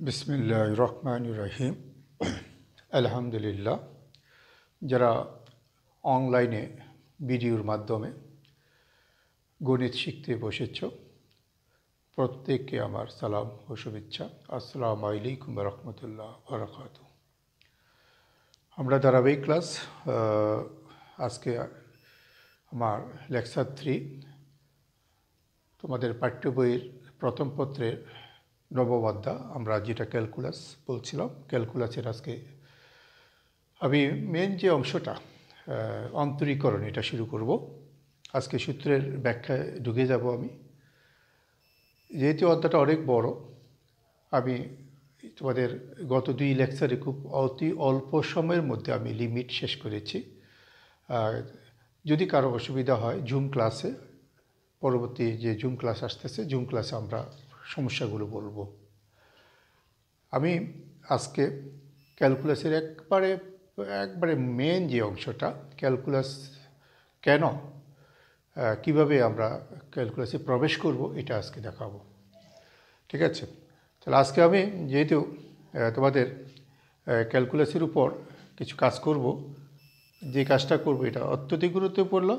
বিসমিল্লাহির রহমানির রহিম। আলহামদুলিল্লাহ। যারা অনলাইনে ভিডিওর মাধ্যমে গণিত শিখতে বসেছ, প্রত্যেককে আমার সালাম ও শুভেচ্ছা। আসসালামু আলাইকুম ওয়া রাহমাতুল্লাহি ওয়া বারাকাতুহু। আমরা ধারাবাহিক ক্লাস, আজকে আমার লেকচার 3, তোমাদের পাঠ্য বইয়ের প্রথম পত্রের নবম অধ্যায়, আমরা যেটা ক্যালকুলাস বলছিলাম, ক্যালকুলাসের আজকে আমি মেন যে অংশটা অন্তরীকরণ, এটা শুরু করব। আজকে সূত্রের ব্যাখ্যায় ঢুকে যাব আমি। যেহেতু অধ্যায়টা অনেক বড়, আমি তোমাদের গত 2 লেকচারে খুব অতি অল্প সময়ের মধ্যে আমি লিমিট শেষ করেছি। যদি কারো অসুবিধা হয় জুম ক্লাসে, পরবর্তী যে জুম ক্লাস আসতেছে, জুম ক্লাসে আমরা সমস্যাগুলো বলবো। আমি আজকে ক্যালকুলাসের একবারে মেন যে অংশটা, ক্যালকুলাস কেন, কিভাবে আমরা ক্যালকুলাসে প্রবেশ করব, এটা আজকে দেখাবো। ঠিক আছে? তাহলে আজকে আমি যেহেতু তোমাদের ক্যালকুলাসের উপর কিছু কাজ করব, যে কাজটা করব এটা অত্যধিক গুরুত্বপূর্ণ।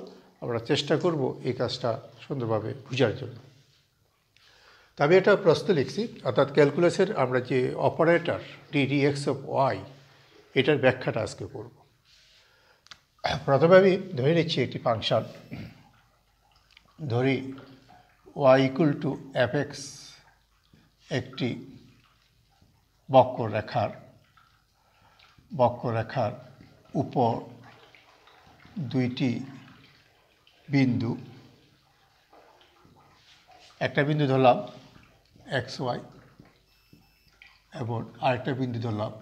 আমরা চেষ্টা করব এই কাজটা সুন্দরভাবে বোঝার জন্য। তবে এটা প্রশ্ন লিখছি, অর্থাৎ ক্যালকুলাসের আমরা যে অপারেটর ddx অফ ওয়াই, এটার ব্যাখ্যাটা আজকে করব। প্রথমে আমি ধরে নিচ্ছি একটি ফাংশন, ধরি y ইকুয়াল টু fx একটি বক্ররেখার উপর দুইটি বিন্দু, একটা বিন্দু ধরলাম xy এবং আরেকটা বিন্দু ধরলাম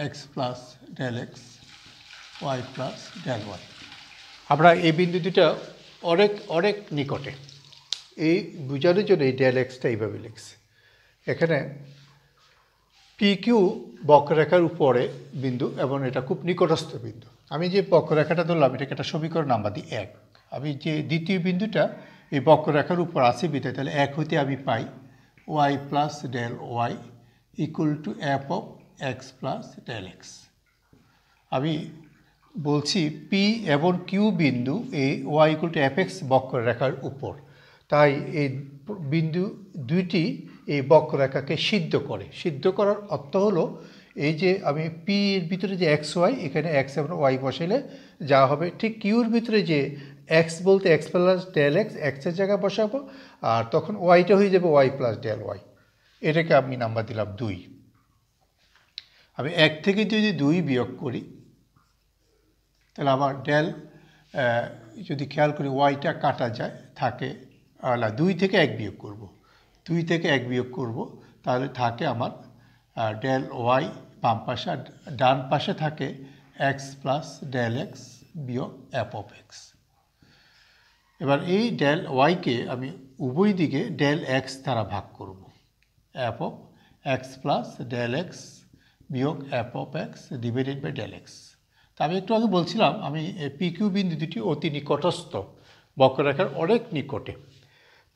x plus del x, y plus del y. আমরা এই বিন্দু দুটা অনেক নিকটে, এই বোঝানোর জন্য এই ডেল এক্সটা এইভাবে লিখছে। এখানে পি কিউ বক্ররেখার উপরে বিন্দু এবং এটা খুব নিকটস্থ বিন্দু। আমি যে বক্ররেখাটা ধরলাম এটাকে একটা সমীকরণ নাম্বার দিই 1। আমি যে দ্বিতীয় বিন্দুটা এই বক্ররেখার উপর আছে বিধায়, তাহলে 1 হইতে আমি পাই y plus del y equal to f of x plus del x. আমি বলছি পি এবং কিউ বিন্দু এই y equal to f x বক্ররেখার উপর, তাই এই বিন্দু দুইটি এই বক্ররেখাকে সিদ্ধ করে। সিদ্ধ করার অর্থ হলো এই যে আমি পি এর ভিতরে যে এক্স ওয়াই, এখানে এক্স এবং ওয়াই বসাইলে যা হবে, ঠিক কিউর ভিতরে যে এক্স বলতে এক্স প্লাস ডেল এক্স, এক্সের জায়গায় বসাবো, আর তখন ওয়াইটা হয়ে যাবে ওয়াই প্লাস ডেল ওয়াই। এটাকে আমি নাম্বার দিলাম 2। আমি 1 থেকে যদি 2 বিয়োগ করি, তাহলে আমার ডেল, যদি খেয়াল করি ওয়াইটা কাটা যায়, থাকে 2 থেকে 1 বিয়োগ করব, 2 থেকে 1 বিয়োগ করব, তাহলে থাকে আমার ডেল ওয়াই বাম পাশে, আর ডান পাশে থাকে এক্স প্লাস ডেল এক্স বিয়োগ এফ অফ এক্স। এবার এই ডেল ওয়াইকে আমি উভয় দিকে ডেল এক্স দ্বারা ভাগ করব, f of x plus del x বিয়োগ f of x divided by del x. তা আমি একটু আগে বলছিলাম আমি পি কিউ বিন্দু দুটি অতি নিকটস্থ, বক্ররেখার অনেক নিকটে,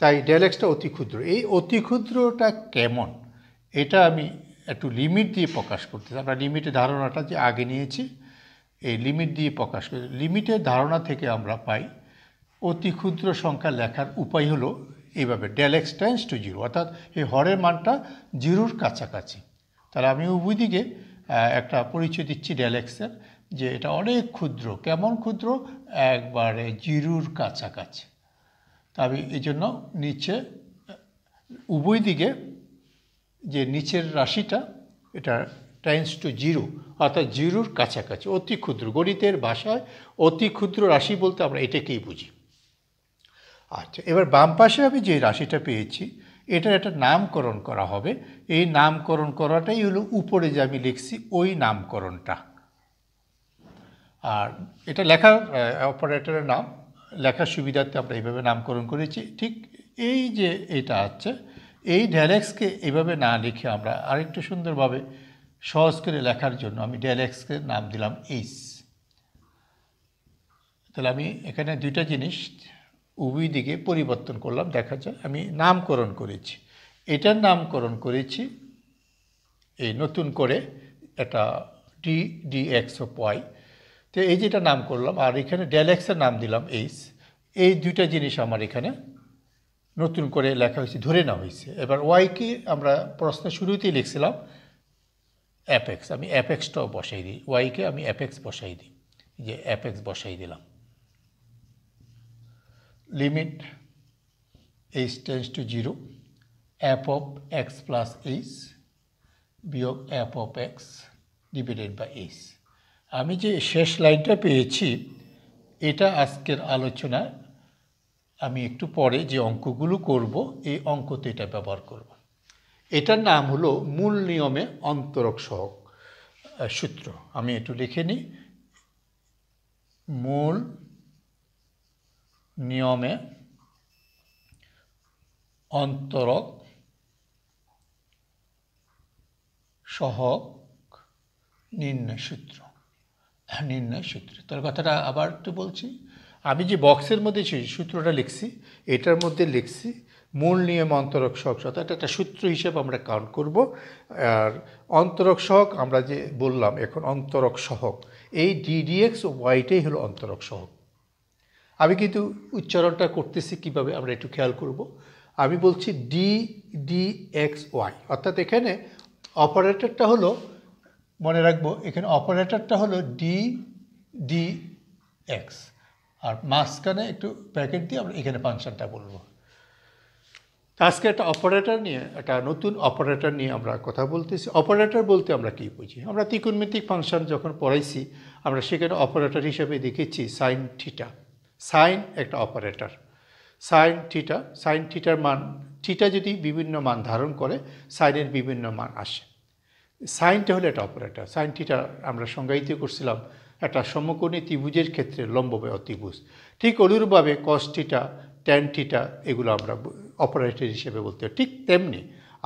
তাই ডেল এক্সটা অতি ক্ষুদ্র। এই অতি ক্ষুদ্রটা কেমন, এটা আমি একটু লিমিট দিয়ে প্রকাশ করতে চাই। আমরা লিমিটের ধারণাটা যে আগে নিয়েছি, এই লিমিট দিয়ে প্রকাশ করি। লিমিটের ধারণা থেকে আমরা পাই অতি ক্ষুদ্র সংখ্যা লেখার উপায় হলো এইভাবে, ডেল এক্স টেন্ডস টু 0, অর্থাৎ এই হরের মানটা 0-র কাছাকাছি। তাহলে আমি উভয় দিকে একটা পরিচয় দিচ্ছি ডেল এক্সের, যে এটা অনেক ক্ষুদ্র। কেমন ক্ষুদ্র? একবারে 0-র কাছাকাছি। তা আমি এই জন্য নিচে উভয় দিকে যে নিচের রাশিটা, এটা টেন্ডস টু 0, অর্থাৎ 0-র কাছাকাছি, অতি ক্ষুদ্র। গণিতের ভাষায় অতি ক্ষুদ্র রাশি বলতে আমরা এটাকেই বুঝি। আচ্ছা, এবার বাম পাশে আমি যে রাশিটা পেয়েছি, এটার একটা নামকরণ করা হবে। এই নামকরণ করাটাই হলো উপরে যে আমি লিখছি ওই নামকরণটা। আর এটা লেখার অপারেটরের নাম, লেখার সুবিধার্থে আমরা এইভাবে নামকরণ করেছি। ঠিক এই যে এটা আছে, এই ডেল এক্সকে এইভাবে না লিখে আমরা আরেকটু সুন্দরভাবে সহজ করে লেখার জন্য আমি ডেল এক্সকে নাম দিলাম এইচ। তাহলে আমি এখানে দুইটা জিনিস উভয় দিকে পরিবর্তন করলাম, দেখা যায় আমি নামকরণ করেছি। এটার নামকরণ করেছি এই নতুন করে এটা d d x of y, তো এই যেটা নাম করলাম আর এখানে ডেল এক্সের নাম দিলাম এইচ। এই দুইটা জিনিস আমার এখানে নতুন করে লেখা হয়েছে, ধরে নেওয়া হয়েছে। এবার ওয়াইকে আমরা প্রশ্নের শুরুতেই লিখছিলাম অ্যাপেক্স, আমি অ্যাপেক্সটাও বসাই দিই, ওয়াইকে আমি অ্যাপেক্স বসাই দিই, যে অ্যাপেক্স বসাই দিলাম। Limit h tends to 0 f of x plus h বিয়োগ f of x divided by h. আমি যে শেষ লাইনটা পেয়েছি এটা আজকের আলোচনায় আমি একটু পরে যে অঙ্কগুলো করব এই অঙ্কতে এটা ব্যবহার করব। এটার নাম হলো মূল নিয়মে অন্তরক সহগ সূত্র। আমি একটু লিখে নিই, মূল নিয়মে অন্তরক সহগ নির্ণয় সূত্র। তার কথাটা আবার একটু বলছি, আমি যে বক্সের মধ্যে সূত্রটা লিখছি এটার মধ্যে লিখছি মূল নিয়ম অন্তরক সহগ, অর্থাৎ একটা সূত্র হিসেবে আমরা কাউন্ট করব। আর অন্তরক সহগ আমরা যে বললাম এখন অন্তরক সহগ, এই ডিডিএক্স ও ওয়াইটাই হলো অন্তরক সহগ। আমি কিন্তু উচ্চারণটা করতেছি কিভাবে আমরা একটু খেয়াল করব। আমি বলছি ডি ডি এক্স ওয়াই, অর্থাৎ এখানে অপারেটরটা হলো, মনে রাখবো এখানে অপারেটরটা হলো ডি ডি এক্স, আর মাঝখানে একটু ব্র্যাকেট দিয়ে আমরা এখানে ফাংশনটা বলবো। আজকে একটা অপারেটর নিয়ে, একটা নতুন অপারেটর নিয়ে আমরা কথা বলতেছি। অপারেটর বলতে আমরা কী বুঝি? আমরা ত্রিকোণমিতিক ফাংশন যখন পড়াইছি আমরা সেখানে অপারেটর হিসেবে দেখেছি সাইন থিটা। সাইন একটা অপারেটর, সাইন থিটার মান, থিটা যদি বিভিন্ন মান ধারণ করে সাইনের বিভিন্ন মান আসে। সাইনটা হলো একটা অপারেটর। সাইন থিটা আমরা সংজ্ঞায়িত করছিলাম একটা সমকোণী ত্রিভুজের ক্ষেত্রে লম্ববাহু ত্রিভুজ। ঠিক অনুরূপভাবে কস থিটা, ট্যান থিটা এগুলো আমরা অপারেটর হিসেবে বলতে হয়। ঠিক তেমনি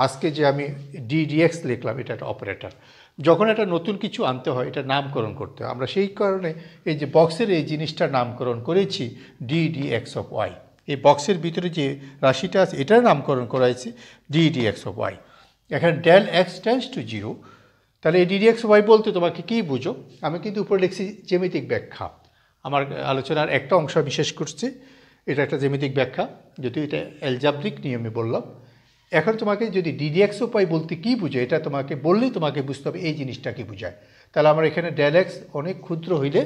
আজকে যে আমি ডিডিএক্স লিখলাম এটা একটা অপারেটর। যখন একটা নতুন কিছু আনতে হয় এটা নামকরণ করতে হয়, আমরা সেই কারণে এই যে বক্সের এই জিনিসটার নামকরণ করেছি ডিডিএক্স অফ ওয়াই। এই বক্সের ভিতরে যে রাশিটা আছে এটার নামকরণ করা হয়েছে ডিডিএক্স অফ ওয়াই। এখানে ডেল এক্স টেন্স টু 0, তাহলে এই ডিডিএক্স ওয়াই বলতে তোমাকে কী বুঝো? আমি কিন্তু উপরে লিখছি জ্যামিতিক ব্যাখ্যা। আমার আলোচনার একটা অংশ বিশেষ করছে, এটা একটা জ্যামিতিক ব্যাখ্যা, যদিও এটা অ্যালজাব্রিক নিয়মে বললাম। এখন তোমাকে যদি ডিডিএক্স ওয়াই বলতে কী বুঝে এটা তোমাকে বললেই তোমাকে বুঝতে হবে এই জিনিসটা কী বোঝায়। তাহলে আমার এখানে ডেল এক্স অনেক ক্ষুদ্র হইলে,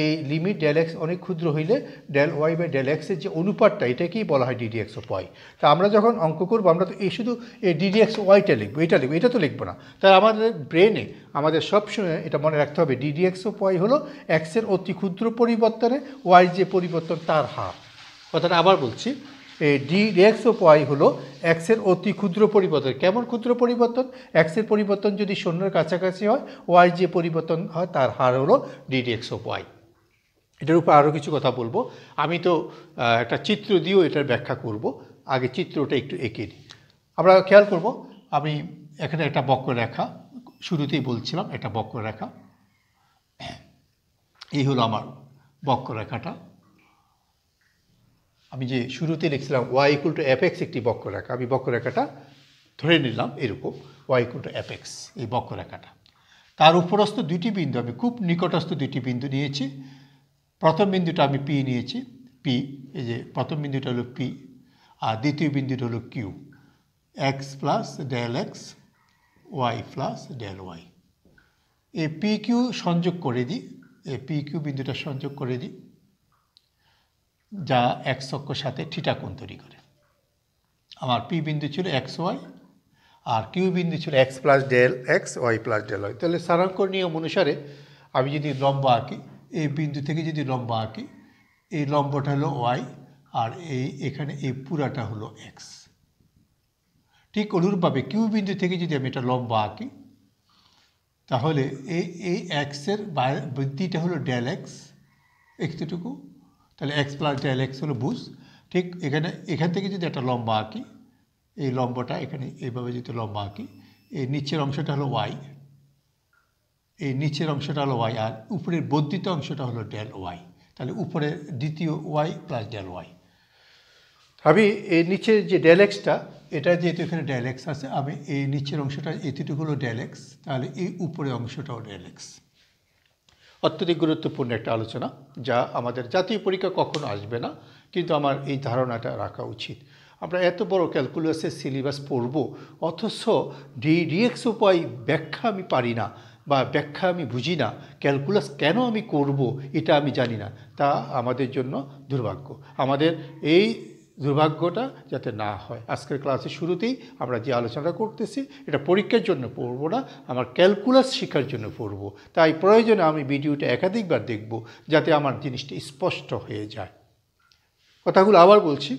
এই লিমিট ডেল এক্স অনেক ক্ষুদ্র হইলে ডেল ওয়াই বাই ডেল এক্সের যে অনুপাতটা এটাকেই বলা হয় ডিডিএক্স অফ ওয়াই। তা আমরা যখন অঙ্ক করবো আমরা তো এই শুধু এই ডিডিএক্স ওয়াইটা লিখবো, এটা তো লিখবো না। তাই আমাদের ব্রেনে আমাদের সবসময় এটা মনে রাখতে হবে ডিডিএক্স অফ ওয়াই হলো এক্সের অতি ক্ষুদ্র পরিবর্তনে ওয়াই যে পরিবর্তন তার হার। কথাটা আবার বলছি, এই ডিডিএক্স অফ ওয়াই হলো এক্সের অতি ক্ষুদ্র পরিবর্তন। কেমন ক্ষুদ্র পরিবর্তন? এক্সের পরিবর্তন যদি শূন্যের কাছাকাছি হয় ওয়াই যে পরিবর্তন হয় তার হার হলো ডিডিএক্স অফ ওয়াই। এটার উপর আরও কিছু কথা বলবো। আমি তো একটা চিত্র দিয়েও এটার ব্যাখ্যা করব, আগে চিত্রটা একটু এঁকে নিই। আমরা খেয়াল করব, আমি এখানে একটা বক্ররেখা শুরুতেই বলছিলাম, একটা বক্ররেখা, এই হলো আমার বক্ররেখাটা। আমি যে শুরুতে লিখছিলাম y equal to f x একটি বক্ররেখা, আমি বক্ররেখাটা ধরে নিলাম এরকম y equal to f x, এই বক্ররেখাটা। তার উপরস্থ দুইটি বিন্দু, আমি খুব নিকটস্থ দুইটি বিন্দু নিয়েছি। প্রথম বিন্দুটা আমি পি নিয়েছি, পি, এই যে প্রথম বিন্দুটা হলো পি, আর দ্বিতীয় বিন্দুটা হলো q. X plus del x, y plus del y. এই পি কিউ সংযোগ করে দিই, এই পি কিউ বিন্দুটা সংযোগ করে দিই, যা এক্স অক্ষের সাথে থিটা কোণ তৈরি করে। আমার পি বিন্দু ছিল এক্স ওয়াই আর কিউ বিন্দু ছিল x plus del x, y plus del y. তাহলে সারাঙ্কর নিয়ম অনুসারে আমি যদি লম্ব আঁকি, এই বিন্দু থেকে যদি লম্ব আঁকি, এই লম্বটা হলো ওয়াই আর এখানে এই পুরাটা হলো এক্স। ঠিক অনুরূপভাবে কিউ বিন্দু থেকে যদি আমি এটা লম্ব আঁকি তাহলে এই এক্সের বৃদ্ধিটা হলো ডেল এক্স, এক্সটুকু, তাহলে এক্স প্লাস ডেল এক্স হলো বুঝ। ঠিক এখান থেকে যদি একটা লম্ব আঁকি, এই লম্বটা এখানে এইভাবে যদি লম্ব আঁকি, এই নিচের অংশটা হলো ওয়াই, এই নিচের অংশটা হলো ওয়াই আর উপরের বর্ধিত অংশটা হলো ডেল ওয়াই। তাহলে উপরে দ্বিতীয় ওয়াই প্লাস ডেল ওয়াই। আমি এই নিচের যে ডেল এক্সটা এটা যেহেতু এখানে ডেল এক্স আছে, আমি এই নিচের অংশটা এতটুকু হলো ডেল এক্স, তাহলে এই উপরের অংশটাও ডেল এক্স। অত্যধিক গুরুত্বপূর্ণ একটা আলোচনা, যা আমাদের জাতীয় পরীক্ষা কখনো আসবে না, কিন্তু আমার এই ধারণাটা রাখা উচিত। আমরা এত বড় ক্যালকুলাসের সিলেবাস পড়ব, অথচ ডিএক্স উপায় ব্যাখ্যা আমি পারি না বা ব্যাখ্যা আমি বুঝি না, ক্যালকুলাস কেন আমি করব এটা আমি জানি না, তা আমাদের জন্য দুর্ভাগ্য। আমাদের এই দুর্ভাগ্যটা যাতে না হয়। আজকের ক্লাসের শুরুতেই আমরা যে আলোচনা করতেছি, এটা পরীক্ষার জন্য পড়ব না, আমার ক্যালকুলাস শেখার জন্য পড়ব। তাই প্রয়োজনে আমি ভিডিওটা একাধিকবার দেখব, যাতে আমার জিনিসটা স্পষ্ট হয়ে যায়। কথাগুলো আবার বলছি।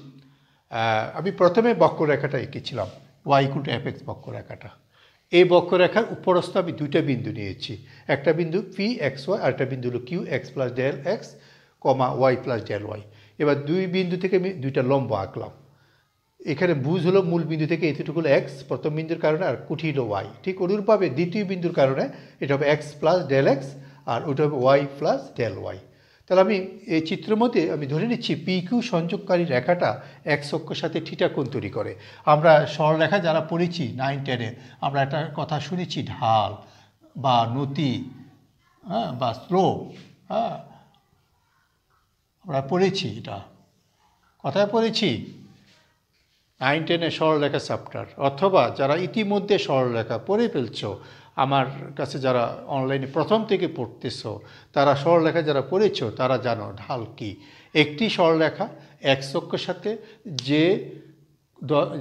আমি প্রথমে বক্ররেখাটা এঁকেছিলাম, y=f(x) বক্ররেখাটা। এই বক্ররেখার উপরস্থ আমি দুইটা বিন্দু নিয়েছি, একটা বিন্দু p(xy) আর একটা বিন্দু হলো q(x + del x, y + del y)। এবার দুই বিন্দু থেকে আমি দুইটা লম্ব আঁকলাম। এখানে বুঝ হলো মূল বিন্দু থেকে এতটুকু হলো x প্রথম বিন্দুর কারণে, আর কুঠি হলো y। ঠিক অনুরূপভাবে দ্বিতীয় বিন্দুর কারণে এটা হবে x + del x, আর ওটা হবে y + del y। তাহলে আমি এই চিত্রের মধ্যে আমি ধরে নিচ্ছি PQ সংযোগকারী রেখাটা x অক্ষের সাথে থিটা কোণ তৈরি করে। আমরা সরলরেখা যারা পড়েছি 9-10-এ, আমরা একটা কথা শুনেছি, ঢাল বা নতি, হ্যাঁ, বা স্লোপ, হ্যাঁ, আমরা পড়েছি। এটা কথায় পড়েছি 9-10-এ সরলরেখা চ্যাপ্টার, অথবা যারা ইতিমধ্যে সরলরেখা পড়ে ফেলছ, আমার কাছে যারা অনলাইনে প্রথম থেকে পড়তেছ, তারা সরলরেখা যারা পড়েছ তারা জানো ঢাল কি। একটি সরলরেখা x অক্ষের সাথে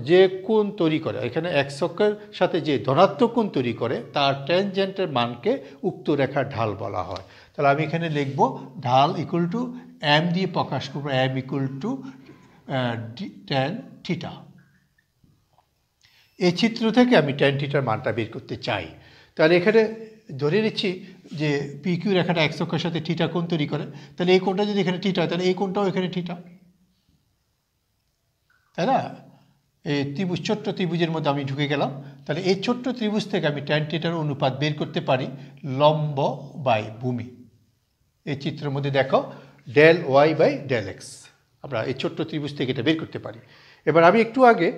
যে কোণ তৈরি করে, এখানে x অক্ষের সাথে যে ধনাত্মক কোণ তৈরি করে, তার ট্যানজেন্টের মানকে উক্ত রেখার ঢাল বলা হয়। তাহলে আমি এখানে লিখব ঢাল m দিয়ে প্রকাশ করব, m tan থিটা। এই চিত্র থেকে আমি tan থিটার মানটা বের করতে চাই। তাহলে এখানে ধরে নিচ্ছি যে PQ রেখাটা x অক্ষের সাথে থিটা কোণ তৈরি করে, তাহলে এই কোণটা যদি এখানে থিটা হয়, তাহলে এই কোণটাও এখানে থিটা, তাই না? এই ত্রিভুজ, ছোট্ট ত্রিভুজের মধ্যে আমি ঢুকে গেলাম। তাহলে এই ছোট্ট ত্রিভুজ থেকে আমি tan থিটার অনুপাত বের করতে পারি লম্ব বাই ভূমি। এই চিত্রের মধ্যে দেখো del y by del x, আমরা এই ছোট্ট ত্রিভুজ থেকে এটা বের করতে পারি। এবার আমি একটু আগে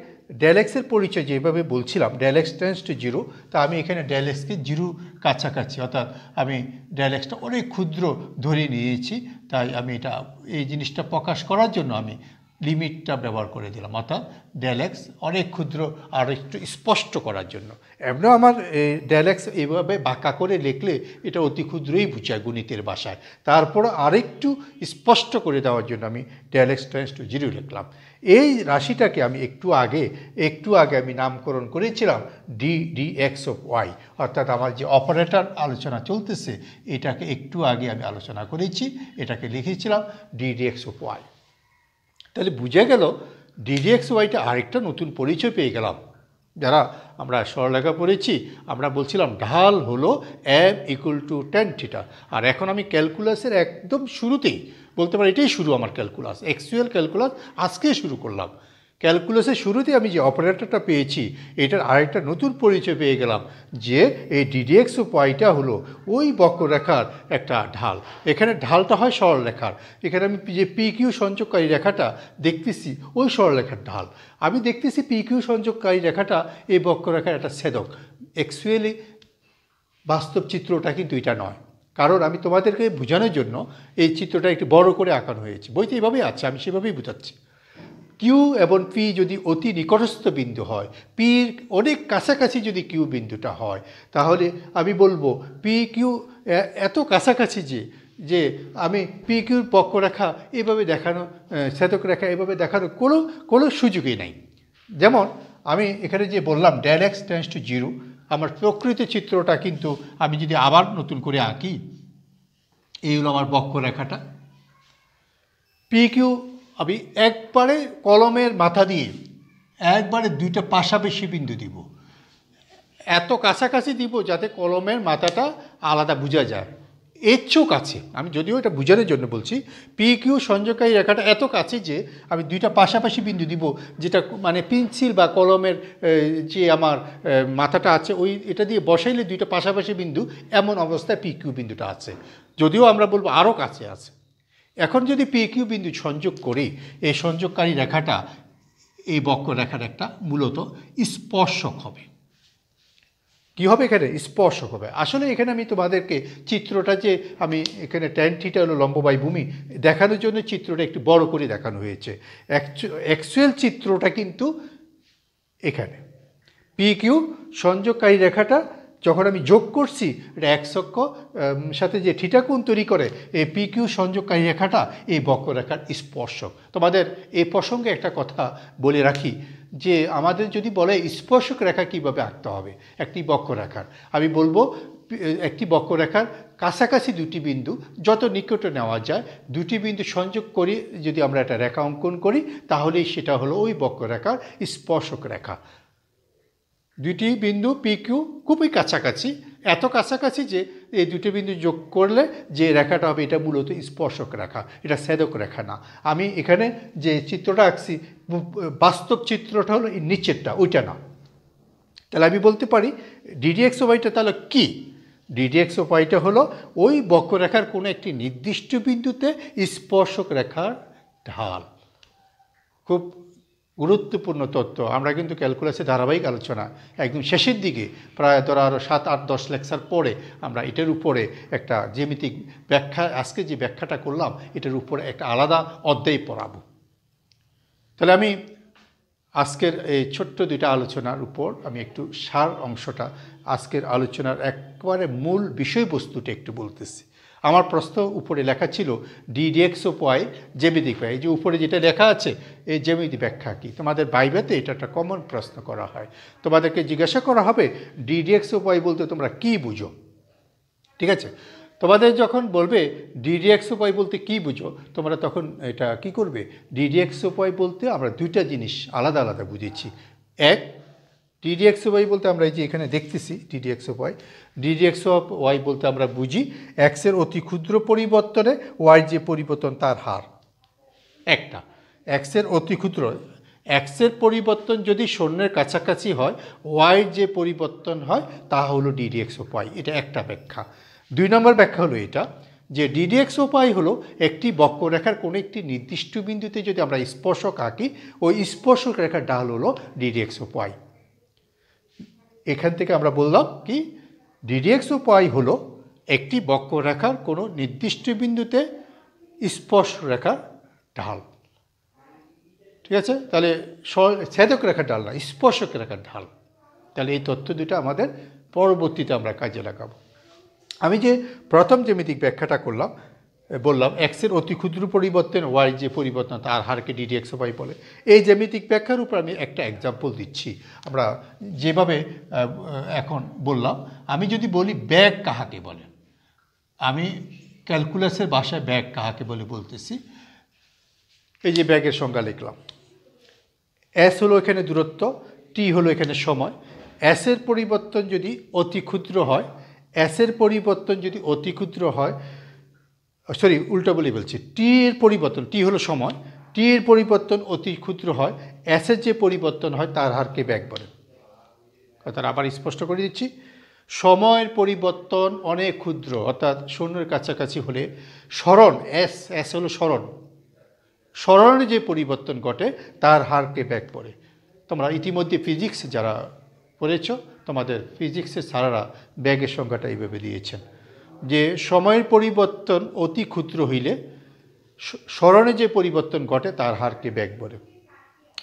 del x এর পরিচয় যেভাবে বলছিলাম, del x টেন্ডস টু 0, তা আমি এখানে del x কে 0 কাছাকাছি, অর্থাৎ আমি del x টা অনেক ক্ষুদ্র ধরে নিয়েছি। তাই আমি এটা এই জিনিসটা প্রকাশ করার জন্য আমি লিমিটটা ব্যবহার করে দিলাম, অর্থাৎ del x অনেক ক্ষুদ্র, আর একটু স্পষ্ট করার জন্য। এমনও আমার del x এইভাবে বাঁকা করে লিখলে এটা অতি ক্ষুদ্রই বুঝায় গণিতের ভাষায়, তারপর আরেকটু স্পষ্ট করে দেওয়ার জন্য আমি del x টেন্ডস টু 0 লিখলাম। এই রাশিটাকে আমি একটু আগে আমি নামকরণ করেছিলাম dx of y, অর্থাৎ আমার যে অপারেটর আলোচনা চলতেছে এটাকে একটু আগে আমি আলোচনা করেছি, এটাকে লিখেছিলাম dx of y। তাহলে বুঝে গেল dx ওয়াইটা আরেকটা নতুন পরিচয় পেয়ে গেলাম। যারা আমরা সরলরেখা পড়েছি, আমরা বলছিলাম ঢাল হলো m = tan থিটা। আর এখন আমি ক্যালকুলাসের একদম শুরুতেই বলতে পারি, এটাই শুরু আমার ক্যালকুলাস, অ্যাকচুয়াল ক্যালকুলাস আজকেই শুরু করলাম। ক্যালকুলাসের শুরুতে আমি যে অপারেটরটা পেয়েছি, এটার আরেকটা নতুন পরিচয় পেয়ে গেলাম, যে এই dx of yটা হলো ওই বক্ররেখার একটা ঢাল। এখানে ঢালটা হয় সরলরেখার, এখানে আমি যে PQ সংযোগকারী রেখাটা দেখতেছি ওই সরলরেখার ঢাল। আমি দেখতেছি PQ সংযোগকারী রেখাটা এই বক্ররেখার একটা ছেদক। অ্যাকচুয়ালি বাস্তব চিত্রটা কিন্তু এটা নয়, কারণ আমি তোমাদেরকে বোঝানোর জন্য এই চিত্রটা একটু বড় করে আঁকানো হয়েছে। বইতে এভাবেই আছে, আমি সেভাবেই বোঝাচ্ছি। কিউ এবং পি যদি অতি নিকটস্থ বিন্দু হয়, পির অনেক কাছাকাছি যদি কিউ বিন্দুটা হয়, তাহলে আমি বলবো পি কিউ এত কাছাকাছি যে আমি পি কিউর বক্ররেখা এভাবে দেখানো, ছেদক রেখা এভাবে দেখানো কোনো সুযোগই নাই। যেমন আমি এখানে যে বললাম del x টেন্ডস টু 0, আমার প্রকৃত চিত্রটা কিন্তু আমি যদি আবার নতুন করে আঁকি, এই হলো আমার বক্ররেখাটা। পি কিউ আমি একবারে কলমের মাথা দিয়ে একবারে দুইটা পাশাপাশি বিন্দু দিব, এত কাছাকাছি দিব যাতে কলমের মাথাটা আলাদা বোঝা যায়, এর চেয়েও কাছে। আমি যদিও এটা বোঝানোর জন্য বলছি, পি কিউ সংযোগকারী রেখাটা এত কাছে যে আমি দুইটা পাশাপাশি বিন্দু দিব, যেটা মানে পেন্সিল বা কলমের যে আমার মাথাটা আছে ওই এটা দিয়ে বসাইলে দুইটা পাশাপাশি বিন্দু, এমন অবস্থায় পি কিউ বিন্দুটা আছে, যদিও আমরা বলবো আরও কাছে আছে। এখন যদি পি কিউ বিন্দু সংযোগ করি, এই সংযোগকারী রেখাটা এই বক্ররেখার একটা মূলত স্পর্শক হবে। কী হবে এখানে? স্পর্শক হবে। আসলে এখানে আমি তোমাদেরকে চিত্রটা যে আমি এখানে ট্যান থিটা হলো লম্ব বাই ভূমি দেখানোর জন্য চিত্রটা একটু বড় করে দেখানো হয়েছে। অ্যাকচুয়াল চিত্রটা কিন্তু এখানে পি কিউ সংযোগকারী রেখাটা যখন আমি যোগ করছি এটা এক্স অক্ষ সাথে যে থিটা কোণ তৈরি করে এই পি কিউ সংযোগকারী রেখাটা এই বক্ররেখার স্পর্শক। তোমাদের এই প্রসঙ্গে একটা কথা বলে রাখি যে আমাদের যদি বলে স্পর্শক রেখা কীভাবে আঁকতে হবে একটি বক্ররেখার, আমি বলবো একটি বক্ররেখার কাছাকাছি দুটি বিন্দু যত নিকটে নেওয়া যায় দুটি বিন্দু সংযোগ করি যদি আমরা একটা রেখা অঙ্কন করি তাহলেই সেটা হলো ওই বক্ররেখার স্পর্শক রেখা। দুটি বিন্দু পি কিউ খুবই কাছাকাছি, এত কাছাকাছি যে এই দুটি বিন্দু যোগ করলে যে রেখাটা হবে এটা মূলত স্পর্শক রেখা, এটা ছেদক রেখা না। আমি এখানে যে চিত্রটা আঁকছি বাস্তব চিত্রটা হলো এই নিচেরটা, ওইটা না। তাহলে আমি বলতে পারি ডিডিএক্স ও ওয়াইটা তাহলে কী? ডিডিএক্স ও ওয়াইটা হলো ওই বক্ররেখার কোনো একটি নির্দিষ্ট বিন্দুতে স্পর্শক রেখার ঢাল। খুব গুরুত্বপূর্ণ তথ্য। আমরা কিন্তু ক্যালকুলাসে ধারাবাহিক আলোচনা একদম শেষের দিকে প্রায় ধরো আরও 7-8-10 লেকচার পরে আমরা এটার উপরে একটা জ্যামিতিক ব্যাখ্যা, আজকে যে ব্যাখ্যাটা করলাম এটার উপরে একটা আলাদা অধ্যায় পড়াবো। তাহলে আমি আজকের এই ছোট্ট দুইটা আলোচনার উপর আমি একটু সার অংশটা আজকের আলোচনার একবারে মূল বিষয়বস্তুটা একটু বলতেছি। আমার প্রশ্ন উপরে লেখা ছিল ডিডিএক্স ও ওয়াই জ্যামিতিক ব্যাখ্যা। এই যে উপরে যেটা লেখা আছে এই জ্যামিতিক ব্যাখ্যা কী? তোমাদের বাইবেতে এটা একটা কমন প্রশ্ন করা হয়। তোমাদেরকে জিজ্ঞাসা করা হবে ডিডিএক্স ও ওয়াই বলতে তোমরা কী বুঝো? ঠিক আছে, তোমাদের যখন বলবে ডিডিএক্স ও ওয়াই বলতে কী বুঝো, তোমরা তখন এটা কি করবে? ডিডিএক্স ও ওয়াই বলতে আমরা দুইটা জিনিস আলাদা আলাদা বুঝেছি। এক, ডিডিএক্স ও ওয়াই বলতে আমরা এই যে এখানে দেখতেছি ডিডিএক্স ও ওয়াই, ডিডিএক্স ও ওয়াই বলতে আমরা বুঝি এক্সের অতি ক্ষুদ্র পরিবর্তনে ওয়াই যে পরিবর্তন তার হার। একটা এক্সের অতি ক্ষুদ্র, এক্সের পরিবর্তন যদি শূন্যের কাছাকাছি হয় ওয়াইয়ের যে পরিবর্তন হয় তা হলো ডিডিএক্স ও ওয়াই। এটা একটা ব্যাখ্যা। দুই নম্বর ব্যাখ্যা হলো এটা যে ডিডিএক্স ও ওয়াই হলো একটি বক্ররেখার কোনো একটি নির্দিষ্ট বিন্দুতে যদি আমরা স্পর্শক আঁকি ওই স্পর্শক রেখার ঢাল হলো ডিডিএক্স ও ওয়াই। এখান থেকে আমরা বললাম কি ডিডিএক্স ও ওয়াই হলো একটি বক্ররেখার কোনো নির্দিষ্ট বিন্দুতে স্পর্শরেখার ঢাল। ঠিক আছে, তাহলে ছেদক রেখার ঢাল না, স্পর্শক রেখার ঢাল। তাহলে এই তথ্য দুটো আমাদের পরবর্তীতে আমরা কাজে লাগাবো। আমি যে প্রথম জ্যামিতিক ব্যাখ্যাটা করলাম, বললাম এক্সের অতি ক্ষুদ্র পরিবর্তন ওয়াই যে পরিবর্তন তার হারকে ডিডিএক্স ও ওয়াই বলে। এই জ্যামিতিক ব্যাখ্যার উপর আমি একটা এক্সাম্পল দিচ্ছি। আমরা যেভাবে এখন বললাম, আমি যদি বলি ব্যাগ কাহাকে বলে, আমি ক্যালকুলাসের ভাষায় ব্যাগ কাহাকে বলে বলতেছি। এই যে ব্যাগের সংজ্ঞা লিখলাম, এস হলো এখানে দূরত্ব, টি হলো এখানে সময়। এসের পরিবর্তন যদি অতি ক্ষুদ্র হয়, এসের পরিবর্তন যদি অতি ক্ষুদ্র হয়, সরি উল্টা বলে বলছি, টি এর পরিবর্তন, টি হলো সময়, টি এর পরিবর্তন অতি ক্ষুদ্র হয়, এসের যে পরিবর্তন হয় তার হারকে ব্যাগ বলে। কথাটা আবার স্পষ্ট করে দিচ্ছি, সময়ের পরিবর্তন অনেক ক্ষুদ্র অর্থাৎ শূন্যের কাছাকাছি হলে সরণ এস, এস হলো সরণ, সরণে যে পরিবর্তন ঘটে তার হারকে ব্যাগ বলে। তোমরা ইতিমধ্যে ফিজিক্স যারা পড়েছ তোমাদের ফিজিক্সের স্যারেরা ব্যাগের সংখ্যাটা এইভাবে দিয়েছেন যে সময়ের পরিবর্তন অতি ক্ষুদ্র হইলে সরণে যে পরিবর্তন ঘটে তার হারকে ব্যাগ বলে।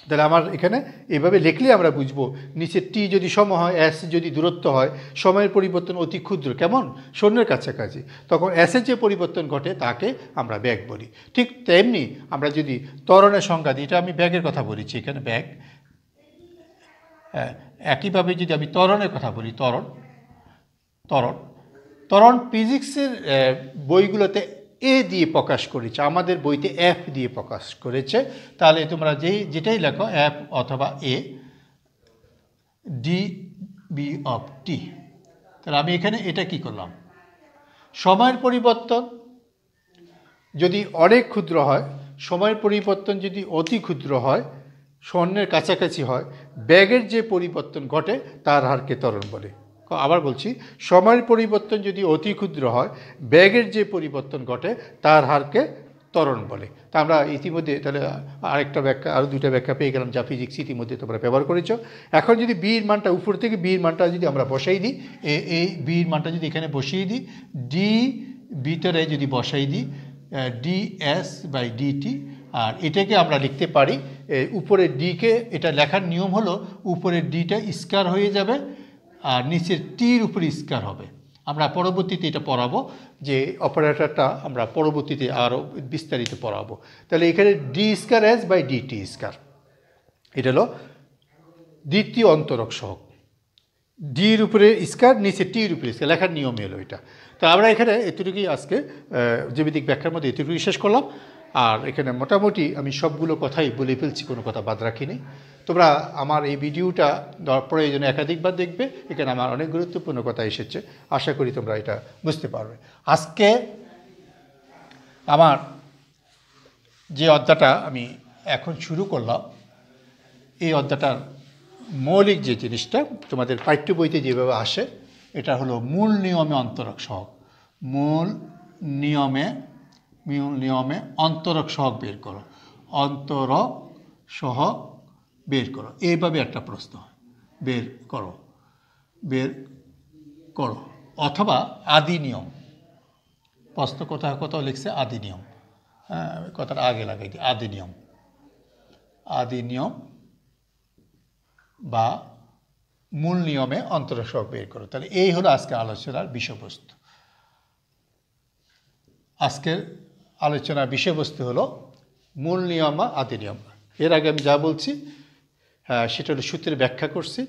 তাহলে আমার এখানে এভাবে লিখলে আমরা বুঝবো নিচে টি যদি সময় হয়, এস যদি দূরত্ব হয়, সময়ের পরিবর্তন অতি ক্ষুদ্র কেমন শূন্যের কাছাকাছি, তখন এসের যে পরিবর্তন ঘটে তাকে আমরা ব্যাগ বলি। ঠিক তেমনি আমরা যদি ত্বরণের সংজ্ঞা দিই, এটা আমি ব্যাগের কথা বলেছি এখানে ব্যাগ, একইভাবে যদি আমি ত্বরণের কথা বলি, ত্বরণ ত্বরণ ত্বরণ ফিজিক্সের বইগুলোতে এ দিয়ে প্রকাশ করেছে, আমাদের বইতে এফ দিয়ে প্রকাশ করেছে। তাহলে তোমরা যেটাই লেখো এফ অথবা এ ডি বি অফ টি। তাহলে আমি এখানে এটা কি করলাম, সময়ের পরিবর্তন যদি অনেক ক্ষুদ্র হয়, সময়ের পরিবর্তন যদি অতি ক্ষুদ্র হয়, শূন্যের কাছাকাছি হয়, ব্যাগের যে পরিবর্তন ঘটে তার হারকে ত্বরণ বলে। আবার বলছি, সময়ের পরিবর্তন যদি অতি ক্ষুদ্র হয়, ব্যাগের যে পরিবর্তন ঘটে তার হারকে ত্বরণ বলে। তা আমরা ইতিমধ্যে তাহলে আরেকটা ব্যাখ্যা, আরও দুইটা ব্যাখ্যা পেয়ে গেলাম যা ফিজিক্স ইতিমধ্যে তোমরা ব্যবহার করেছ। এখন যদি বির মানটা উপর থেকে বির মানটা যদি আমরা বসাই দিই, এই বির মানটা যদি এখানে বসিয়ে দিই, ডি ভিতরে যদি বসাই দিই ds বাই ডিটি, আর এটাকে আমরা লিখতে পারি উপরের ডিকে, এটা লেখার নিয়ম হলো উপরের ডিটা স্কয়ার হয়ে যাবে আর নিচের টির উপরে স্কয়ার হবে। আমরা পরবর্তীতে এটা পড়াবো, যে অপারেটরটা আমরা পরবর্তীতে আরও বিস্তারিত পড়াবো। তাহলে এখানে d square s by dt square, এটা হলো দ্বিতীয় অন্তরক সহগ। ডির উপরে স্কয়ার, নিচে টির উপরে স্কয়ার, লেখার নিয়ম এলো এটা। তো আমরা এখানে এতটুকুই আজকে জ্যামিতিক ব্যাখ্যার মধ্যে এতটুকুই শেষ করলাম। আর এখানে মোটামুটি আমি সবগুলো কথাই বলে ফেলছি, কোনো কথা বাদ রাখিনি। তোমরা আমার এই ভিডিওটা প্রয়োজনে একাধিকবার দেখবে, এখানে আমার অনেক গুরুত্বপূর্ণ কথা এসেছে, আশা করি তোমরা এটা বুঝতে পারবে। আজকে আমার যে অধ্যায়টা আমি এখন শুরু করলাম, এই অধ্যায়টার মৌলিক যে জিনিসটা তোমাদের পাঠ্য বইতে যেভাবে আসে, এটা হলো মূল নিয়মে অন্তরক সহগ। মূল নিয়মে অন্তরক সহগ বের করো, অন্তরক সহগ বের করো, এইভাবে একটা প্রশ্ন হয়, বের করো। অথবা আদি নিয়ম, প্রশ্ন কোথাও লিখছে আদি নিয়ম, হ্যাঁ কথাটা আগে লাগাই দিই, আদি নিয়ম বা মূল নিয়মে অন্তরক সহগ বের করো। তাহলে এই হলো আজকে আলোচনার বিষয়বস্তু। আজকের আলোচনার বিষয়বস্তু হলো মূল নিয়ম বা আদি নিয়ম। এর আগে আমি যা বলছি সেটা হলো সূত্রের ব্যাখ্যা করছি।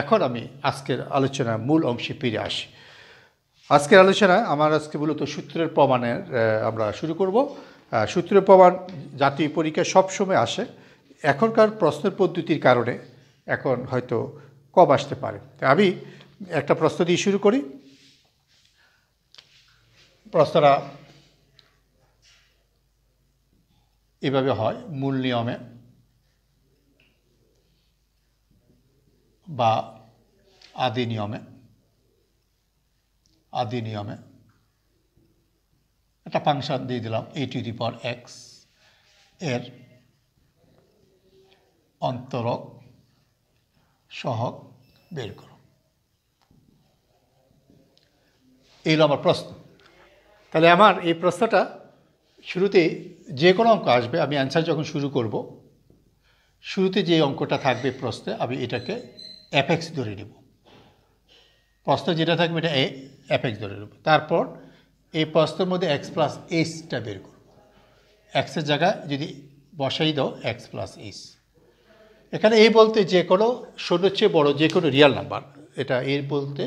এখন আমি আজকের আলোচনার মূল অংশে ফিরে আসি। আজকের আলোচনায় আজকে মূলত সূত্রের প্রমাণের আমরা শুরু করব। সূত্রের প্রমাণ জাতীয় পরীক্ষায় সবসময় আসে, এখনকার প্রশ্নের পদ্ধতির কারণে এখন হয়তো কম আসতে পারে। আমি একটা প্রশ্ন দিয়ে শুরু করি। প্রশ্নটা এভাবে হয়, মূল নিয়মে বা আদি নিয়মে একটা ফাংশন দিয়ে দিলাম a⁴x এর অন্তরক সহগ বের করো। এই হলো আমার প্রশ্ন। তাহলে আমার এই প্রশ্নটা শুরুতে যে কোনো অঙ্ক আসবে, আমি অ্যান্সার যখন শুরু করব, শুরুতে যে অঙ্কটা থাকবে প্রশ্নে, আমি এটাকে f(x) ধরে নেব। প্রশ্ন যেটা থাকবে এটা f(x) ধরে নেব। তারপর এই প্রশ্নের মধ্যে x প্লাস এইচটা বের করব। এক্সের জায়গায় যদি বসাই দাও x প্লাস এইচ, এখানে এই বলতে যে কোনো শূন্যের চেয়ে বড় যে কোনো রিয়াল নাম্বার, এটা এর বলতে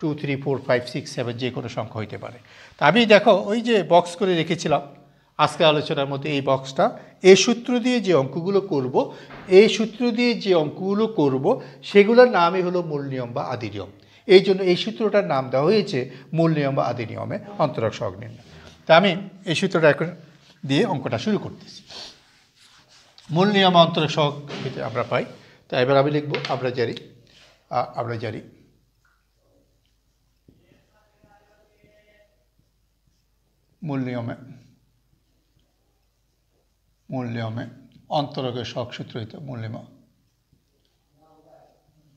2, 3, 4, 5, 6, 7 যে কোনো সংখ্যা হইতে পারে। তা আমি দেখো ওই যে বক্স করে রেখেছিলাম আজকে আলোচনার মধ্যে, এই বক্সটা এই সূত্র দিয়ে যে অঙ্কগুলো করব, সেগুলোর নামই হলো মূল নিয়ম বা আদি নিয়ম। এই জন্য এই সূত্রটার নাম দেওয়া হয়েছে মূল নিয়ম বা আদি নিয়মে অন্তরক সহগ নির্ণয়। তা আমি এই সূত্রটা এখন দিয়ে অঙ্কটা শুরু করতেছি। মূল নিয়ম অন্তরক সহগ আমরা পাই। তা এবার আমি লিখব আমরা জানি মূল নিয়মে অন্তরকের সহগ সূত্র হইতে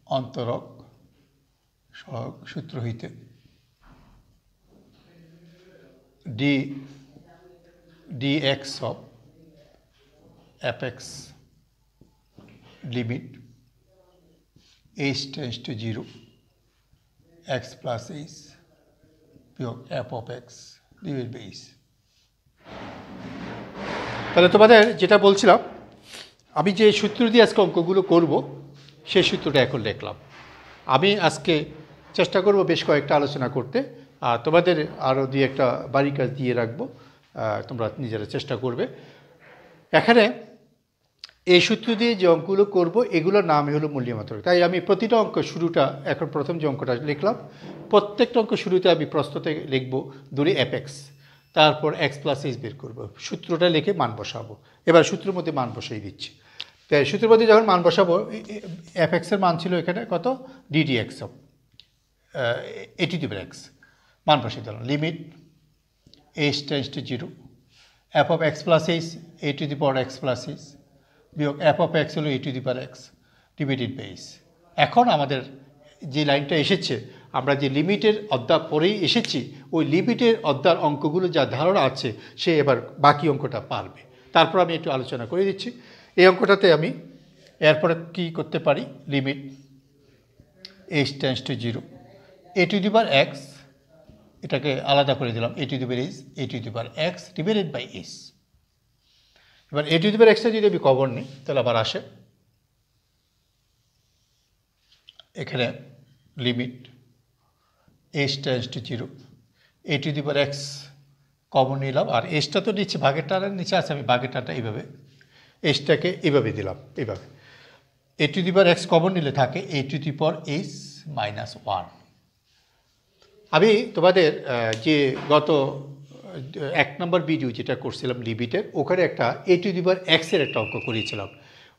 অন্তরক সহগ সূত্র হইতে dx of fx limit h tends to 0 x plus h বিয়োগ f of x divided by h। তাহলে তোমাদের যেটা বলছিলাম, আমি যে সূত্র দিয়ে আজকে অঙ্কগুলো করব সেই সূত্রটা এখন লিখলাম। আমি আজকে চেষ্টা করব বেশ কয়েকটা আলোচনা করতে, আর তোমাদের আরও দিয়ে একটা বাড়ি কাজ দিয়ে রাখবো, তোমরা নিজেরা চেষ্টা করবে। এখানে এই সূত্র দিয়ে যে অঙ্কগুলো করব এগুলোর নামই হলো মূল নিয়ম অন্তরক। তাই আমি প্রতিটা অঙ্ক শুরুটা, এখন প্রথম যে অঙ্কটা লিখলাম, প্রত্যেকটা অঙ্ক শুরুতে আমি প্রশ্নতে লিখব ধরে fx, তারপর x প্লাস এইচ বের করবো, সূত্রটা লিখে মান বসাবো। এবার সূত্রের মধ্যে মান বসাই দিচ্ছি। তাই সূত্রের মধ্যে যখন মান বসাবো, fx এর মান ছিল এখানে কত, ddx অফ a⁴x, মান বসিয়ে দিলাম। Limit h tends to 0 f of x plus h a to the power x plus h বিয়োগ এফ অফ এক্স হলো a to the power x divided by h. এখন আমাদের যে লাইনটা এসেছে, আমরা যে লিমিটের অধ্যায় পরেই এসেছি, ওই লিমিটের অধ্যায়ের অঙ্কগুলো যা ধারণা আছে সে এবার বাকি অঙ্কটা পারবে। তারপর আমি একটু আলোচনা করে দিচ্ছি। এই অঙ্কটাতে আমি এরপরে কী করতে পারি, limit h tends to 0 a to the power x, এটাকে আলাদা করে দিলাম, a to the power h a to the power x divided by h. এবার a to the power extra যদি আমি কমন নিই তাহলে আবার আসে এখানে limit h tends to 0 a to the power x common নিলাম, আর এইচটা তো নিচে ভাগের টানের নিচে আছে, আমি ভাগের টানটা এইভাবে এইচটাকে এইভাবে দিলাম, এইভাবে a to the power x common নিলে থাকে a to the power h minus 1। আমি তোমাদের যে গত 1 নম্বর ভিডিও যেটা করছিলাম লিমিটের, ওখানে একটা এ টু দি পাওয়ার এক্সের একটা অঙ্ক করিয়েছিলাম।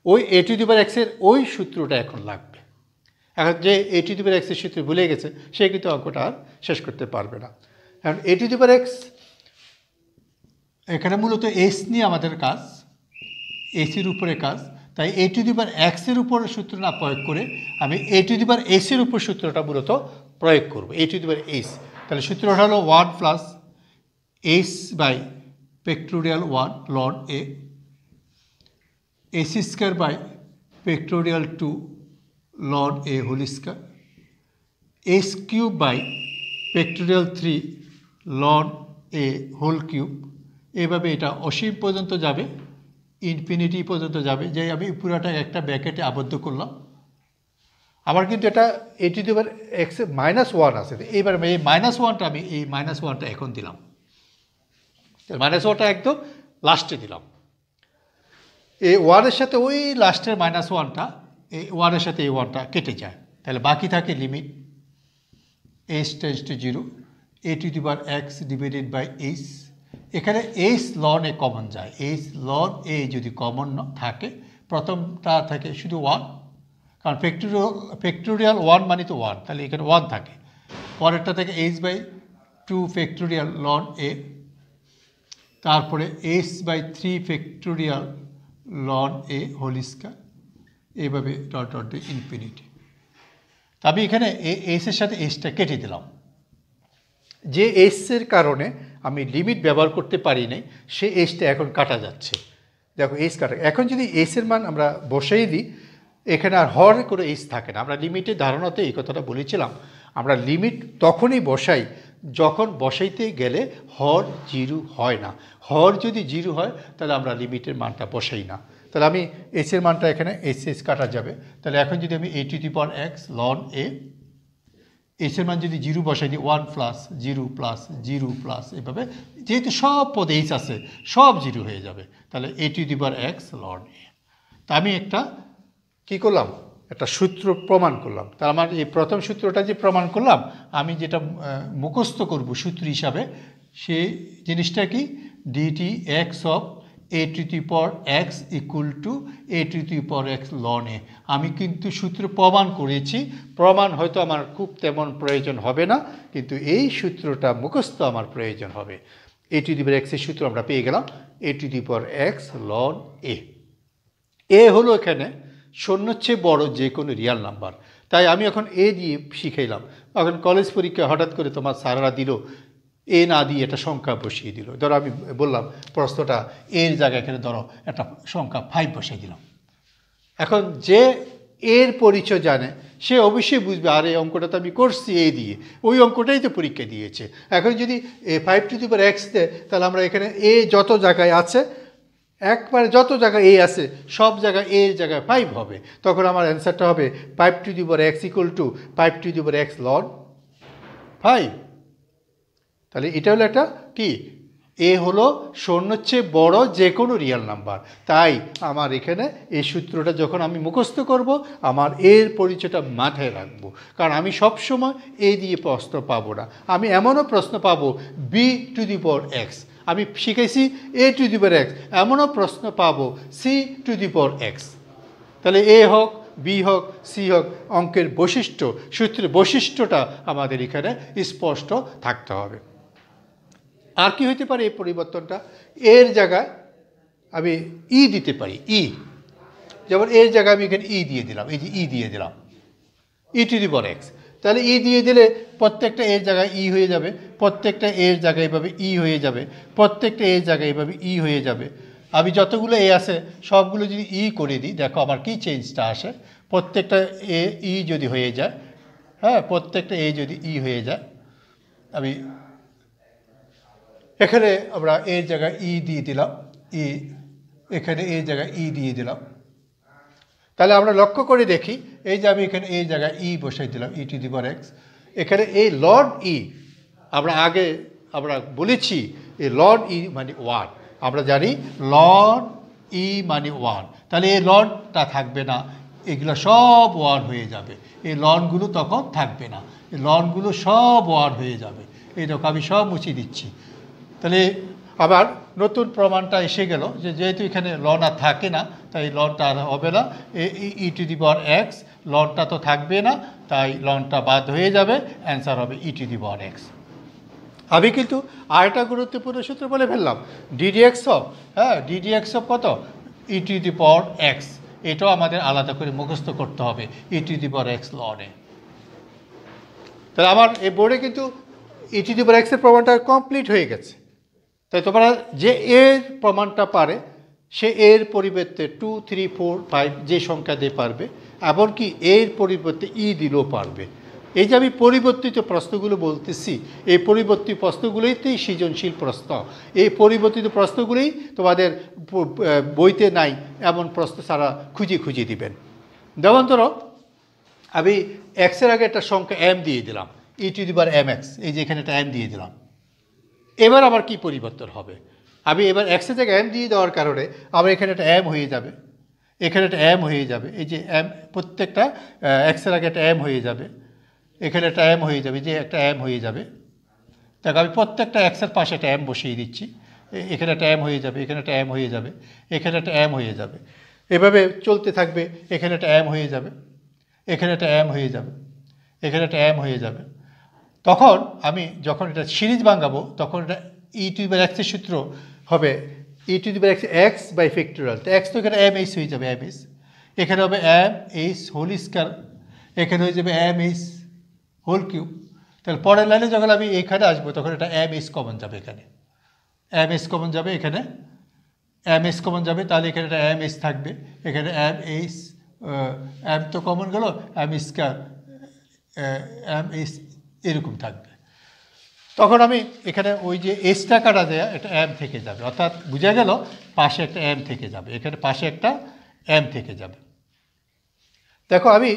ওই এ টু দি পাওয়ার এক্সের ওই সূত্রটা এখন লাগবে। এখন যে এ টু দি পাওয়ার এক্সের সূত্র ভুলে গেছে সে কিন্তু অঙ্কটা আর শেষ করতে পারবে না। কারণ এ টু দি পাওয়ার এক্স এখানে মূলত এস নিয়ে আমাদের কাজ, এসির উপরে কাজ, তাই এ টু দি পাওয়ার এক্সের উপর সূত্র না প্রয়োগ করে আমি এ টু দি পাওয়ার এসের উপর সূত্রটা মূলত প্রয়োগ করব, এ টু দি পাওয়ার এস। তাহলে সূত্রটা হলো 1 plus s by factorial 1 ln a s square by factorial 2 ln a whole square s cube by factorial 3 ln a whole cube. এভাবে এটা অসীম পর্যন্ত যাবে, ইনফিনিটি পর্যন্ত যাবে, যে আমি পুরাটা একটা ব্র্যাকেটে আবদ্ধ করলাম। আমার কিন্তু এটা এ টু দি পাওয়ার এক্স -1 আছে, এইবার এই -1টা আমি এই -1টা এখন দিলাম, -1টা একদম লাস্টে দিলাম। এই 1-এর সাথে ওই লাস্টের -1টা, এই 1-এর সাথে এই 1টা কেটে যায়, তাহলে বাকি থাকে limit h tends to 0 a to the power x divided by h. এখানে এইচ লন এ কমন যায়, এইচ লন এ যদি কমন থাকে প্রথমটা থাকে শুধু 1, কারণ ফ্যাক্টোরিয়াল 1 মানে তো 1, তাহলে এখানে 1 থাকে। পরেরটা থেকে h by 2 factorial ln a, তারপরে h by 3 factorial ln a whole square, এইভাবে ডট ডট দিয়ে ইনফিনিটি। তা আমি এখানে এইচের সাথে এইচটা কেটে দিলাম, যে এইচের কারণে আমি লিমিট ব্যবহার করতে পারি নাই সে এইচটা এখন কাটা যাচ্ছে। দেখো এইচ কাটা, এখন যদি এইচের মান আমরা বসেই দিই এখানে আর হর করে এইচ থাকে না। আমরা লিমিটের ধারণাতে এই কথাটা বলেছিলাম, আমরা লিমিট তখনই বসাই যখন বসাইতে গেলে হর 0 হয় না। হর যদি 0 হয় তাহলে আমরা লিমিটের মানটা বসাই না। তাহলে আমি এইচের মানটা এখানে এইচ কাটা যাবে। তাহলে এখন যদি আমি a to the power x ln a, এইচের মান যদি 0 বসাই দিই 1 প্লাস 0 প্লাস 0 প্লাস, এভাবে যেহেতু সব পদ এইচ আছে সব 0 হয়ে যাবে। তাহলে a to the power x ln a. তা আমি একটা কী করলাম, একটা সূত্র প্রমাণ করলাম। তা আমার এই প্রথম সূত্রটা যে প্রমাণ করলাম, আমি যেটা মুখস্থ করব সূত্র হিসাবে, সেই জিনিসটা কি, ডিটি x of a to the power x equal to a to the power x ln a. আমি কিন্তু সূত্র প্রমাণ করেছি, প্রমাণ হয়তো আমার খুব তেমন প্রয়োজন হবে না, কিন্তু এই সূত্রটা মুখস্থ আমার প্রয়োজন হবে। এ টু দি পাওয়ার এক্সের সূত্র আমরা পেয়ে গেলাম, a to the power x ln a. এ হলো এখানে 0-র চেয়ে বড় যে কোনো রিয়াল নাম্বার, তাই আমি এখন এ দিয়ে শিখাইলাম। এখন কলেজ পরীক্ষা হঠাৎ করে তোমার স্যাররা দিল এ না দিয়ে একটা সংখ্যা বসিয়ে দিল। ধরো আমি বললাম প্রশ্নটা এর জায়গায় এখানে ধরো একটা সংখ্যা 5 বসিয়ে দিলাম। এখন যে এর পরিচয় জানে সে অবশ্যই বুঝবে, আর এই অঙ্কটা তো আমি করছি এ দিয়ে, ওই অঙ্কটাই তো পরীক্ষা দিয়েছে। এখন যদি 5 টু দি পাওয়ার এক্স দেয় তাহলে আমরা এখানে এ যত জায়গায় আছে, একবারে যত জায়গায় এ আছে সব জায়গায় এর জায়গায় 5 হবে। তখন আমার অ্যান্সারটা হবে 5 to the power x equal to 5 to the power x ln 5। তাহলে এটা হলো একটা কি, এ হলো 0-র চেয়ে বড় যে কোনো রিয়াল নাম্বার। তাই আমার এখানে এই সূত্রটা যখন আমি মুখস্থ করব আমার এর পরিচয়টা মাথায় রাখবো, কারণ আমি সবসময় এ দিয়ে প্রশ্ন পাবো না, আমি এমনও প্রশ্ন পাবো b to the power x. আমি শিখেছি এ টু দি পাওয়ার এক্স, এমনও প্রশ্ন পাবো c to the power x. তাহলে এ হোক বি হোক সি হোক, অঙ্কের বৈশিষ্ট্য, সূত্রের বৈশিষ্ট্যটা আমাদের এখানে স্পষ্ট থাকতে হবে। আর কি হইতে পারে এই পরিবর্তনটা? এর জায়গায় আমি ই দিতে পারি, ই। যেমন এর জায়গায় আমি এখানে ই দিয়ে দিলাম, এই যে ই দিয়ে দিলাম, e to the power x. তাহলে ই দিয়ে দিলে প্রত্যেকটা এর জায়গায় ই হয়ে যাবে, প্রত্যেকটা এর জায়গায় এভাবে ই হয়ে যাবে, প্রত্যেকটা এর জায়গায় এভাবে ই হয়ে যাবে। আমি যতগুলো এ আছে সবগুলো যদি ই করে দিই, দেখো আমার কি চেঞ্জটা আসে। প্রত্যেকটা এ ই যদি হয়ে যায়, হ্যাঁ, প্রত্যেকটা এ যদি ই হয়ে যায়, আমি এখানে আমরা এর জায়গায় ই দিয়ে দিলাম, ই, এখানে এর জায়গায় ই দিয়ে দিলাম। তাহলে আমরা লক্ষ্য করে দেখি, এই যে আমি এখানে এই জায়গায় ই বসাই দিলাম, e to the power x. এখানে এই লর্ড ই, আমরা বলেছি এই লর্ড ই মানে 1, আমরা জানি লর্ড ই মানে 1। তাহলে এই লর্ডটা থাকবে না, এগুলো সব 1 হয়ে যাবে, এই লর্ডগুলো তখন থাকবে না, এই লর্ডগুলো সব 1 হয়ে যাবে। এই দেখো আমি সব মুছে দিচ্ছি। তাহলে আবার নতুন প্রমাণটা এসে গেল যে যেহেতু এখানে লন আর থাকে না, তাই লনটা আর হবে না, ই টু দি পাওয়ার এক্স, লনটা তো থাকবে না, তাই লনটা বাদ হয়ে যাবে, অ্যান্সার হবে e to the power x. আমি কিন্তু আরেকটা গুরুত্বপূর্ণ সূত্র বলে ফেললাম, ডিডিএক্স অফ, হ্যাঁ, ডিডিএক্স অফ কত? ই টু দি পাওয়ার এক্স। এটাও আমাদের আলাদা করে মুখস্থ করতে হবে, e to the power x লনে। তাহলে আমার এই বোর্ডে কিন্তু ই টু দি পাওয়ার এক্সের প্রমাণটা কমপ্লিট হয়ে গেছে। তাই তোমরা যে এর প্রমাণটা পারে সে এর পরিবর্তে 2, 3, 4, 5 যে সংখ্যা দিয়ে পারবে, এমনকি এর পরিবর্তে ই দিলেও পারবে। এই যে আমি পরিবর্তিত প্রশ্নগুলো বলতেছি, এই পরিবর্তিত প্রশ্নগুলোইতেই সৃজনশীল প্রশ্ন। এই পরিবর্তিত প্রশ্নগুলোই তোমাদের বইতে নাই এমন প্রশ্ন সারা খুঁজে দিবেন। যেমন ধরো আমি এক্সের আগে একটা সংখ্যা এম দিয়ে দিলাম, e to the power m x, এই যে এখানে একটা এম দিয়ে দিলাম। এবার আবার কি পরিবর্তন হবে? আমি এবার এক্সের জায়গায় এম দিয়ে দেওয়ার কারণে আমার এখানে একটা এম হয়ে যাবে, এখানে একটা এম হয়ে যাবে, এই যে এম, প্রত্যেকটা এক্সের আগে একটা এম হয়ে যাবে, এখানে একটা এম হয়ে যাবে, যে একটা এম হয়ে যাবে। দেখো আমি প্রত্যেকটা এক্সের পাশে একটা এম বসিয়ে দিচ্ছি, এখানে একটা এম হয়ে যাবে, এখানে একটা এম হয়ে যাবে, এখানে একটা এম হয়ে যাবে, এভাবে চলতে থাকবে। এখানে একটা এম হয়ে যাবে, এখানে একটা এম হয়ে যাবে, এখানে একটা এম হয়ে যাবে। তখন আমি যখন এটা সিরিজ ভাঙাবো, তখন এটা ই টু দি পাওয়ার এক্সের সূত্র হবে e to the power x, x by factorial. তো এক্স তো এখানে এম এইচ হয়ে যাবে, এম এইচ, এখানে হবে এম এইচ হোল স্কয়ার, এখানে হয়ে যাবে এম এইচ হোল কিউব। তাহলে পরের লাইনে যখন আমি এখানে আসবো তখন এটা এম এইচ কমন যাবে, এখানে এম এইচ কমন যাবে, এখানে এম এইচ কমন যাবে, তাহলে এখানে একটা এম এইচ থাকবে, এখানে এম এইচ, এম তো কমন গেল, এম স্কয়ার, এম এইচ এরকম থাকবে। তখন আমি এখানে ওই যে এসটা কাটা দেয়া, এটা এম থেকে যাবে, অর্থাৎ বোঝা গেল পাশে একটা এম থেকে যাবে, এখানে পাশে একটা এম থেকে যাবে। দেখো আমি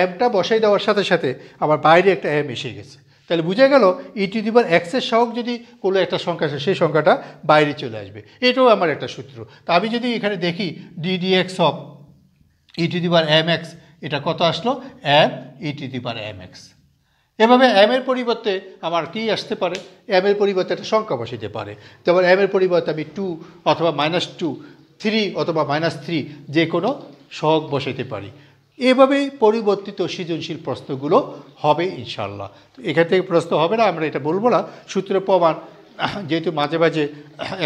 এমটা বসাই দেওয়ার সাথে সাথে আমার বাইরে একটা এম এসে গেছে, তাহলে বোঝা গেল ই টু দি পাওয়ার এক্সের সহগ যদি কোনো একটা সংখ্যা আসে সেই সংখ্যাটা বাইরে চলে আসবে। এটাও আমার একটা সূত্র। তা আমি যদি এখানে দেখি d d x of e to the power m x, এটা কত আসলো? M e to the power m x. এভাবে এম এর পরিবর্তে আমার কি আসতে পারে? এম এর পরিবর্তে একটা সংখ্যা বসাতে পারে। যেমন এম এর পরিবর্তে আমি 2 অথবা -2, 3 অথবা -3 যে কোনো সহগ বসাতে পারি। এভাবেই পরিবর্তিত সৃজনশীল প্রশ্নগুলো হবে ইনশাল্লাহ। এখান থেকে প্রশ্ন হবে না আমরা এটা বলবো না, সূত্র প্রমাণ যেহেতু মাঝে মাঝে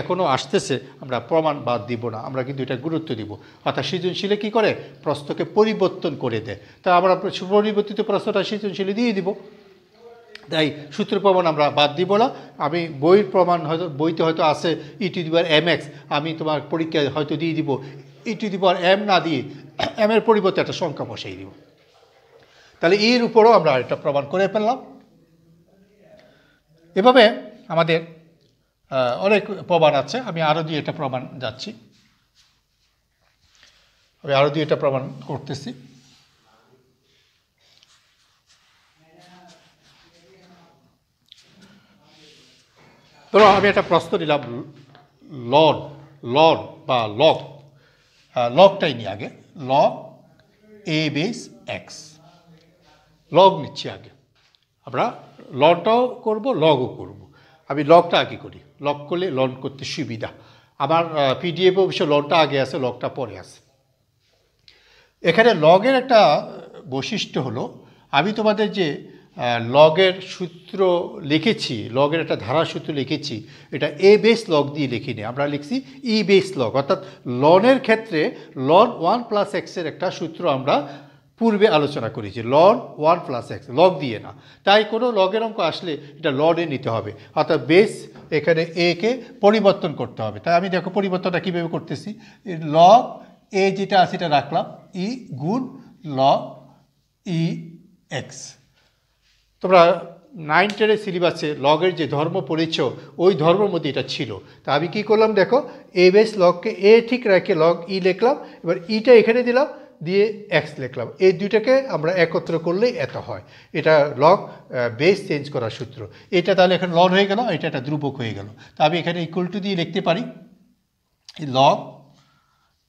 এখনও আসতেছে, আমরা প্রমাণ বাদ দিব না, আমরা কিন্তু এটা গুরুত্ব দিব। অর্থাৎ সৃজনশীলে কী করে? প্রশ্নকে পরিবর্তন করে দেয়। তা আমরা পরিবর্তিত প্রশ্নটা সৃজনশীলে দিয়ে দিব, তাই সূত্র প্রমাণ আমরা বাদ দিব না। আমি বইয়ের প্রমাণ হয়তো বইতে হয়তো আছে e to the power m x, আমি তোমার পরীক্ষায় হয়তো দিয়ে দিব ই টু দি পাওয়ার এম না দিয়ে এম এর পরিবর্তে একটা সংখ্যা বসাই দিব। তাহলে এর উপরও আমরা একটা প্রমাণ করে ফেললাম। এভাবে আমাদের অনেক প্রমাণ আছে। আমি আরও দিয়ে একটা প্রমাণ যাচ্ছি, আমি আরও দিয়ে একটা প্রমাণ করতেছি। ধরো আমি একটা প্রশ্ন নিলাম, লন বা লগটাই নিই আগে, log a base x, log নিচ্ছি আগে। আমরা লনটাও করব, লগও করব। আমি লগটা আগে করি, লগ করলে লন করতে সুবিধা। আমার পিডিএফে অবশ্য লনটা আগে আছে, লগটা পরে আছে। এখানে লগের একটা বৈশিষ্ট্য হলো, আমি তোমাদের যে লগের সূত্র লিখেছি, লগের একটা ধারা সূত্র লিখেছি, এটা এ বেস লগ দিয়ে লিখিনি, আমরা লিখছি ই বেস লগ, অর্থাৎ লনের ক্ষেত্রে লন 1 + এক্সের একটা সূত্র আমরা পূর্বে আলোচনা করেছি, লন 1 + এক্স, লগ দিয়ে না। তাই কোনো লগের অঙ্ক আসলে এটা লনে নিতে হবে, অর্থাৎ বেস এখানে এ কে পরিবর্তন করতে হবে। তাই আমি দেখো পরিবর্তনটা কীভাবে করতেছি, লগ এ যেটা আছে এটা রাখলাম ই গুণ লগ ই এক্স। তোমরা 9-10 সিলেবাসে লগের যে ধর্ম পড়েছ ওই ধর্মের মধ্যে এটা ছিল। তা আমি কী করলাম দেখো, এ বেস লগকে এ ঠিক রেখে লগ ই লিখলাম, এবার ইটা এখানে দিলাম, দিয়ে এক্স লিখলাম, এই দুইটাকে আমরা একত্র করলেই এত হয়। এটা লগ বেস চেঞ্জ করার সূত্র। এটা তাহলে এখন লন হয়ে গেল, এটা একটা ধ্রুবক হয়ে গেল। তা আমি এখানে ইকুয়াল টু দিয়ে লিখতে পারি log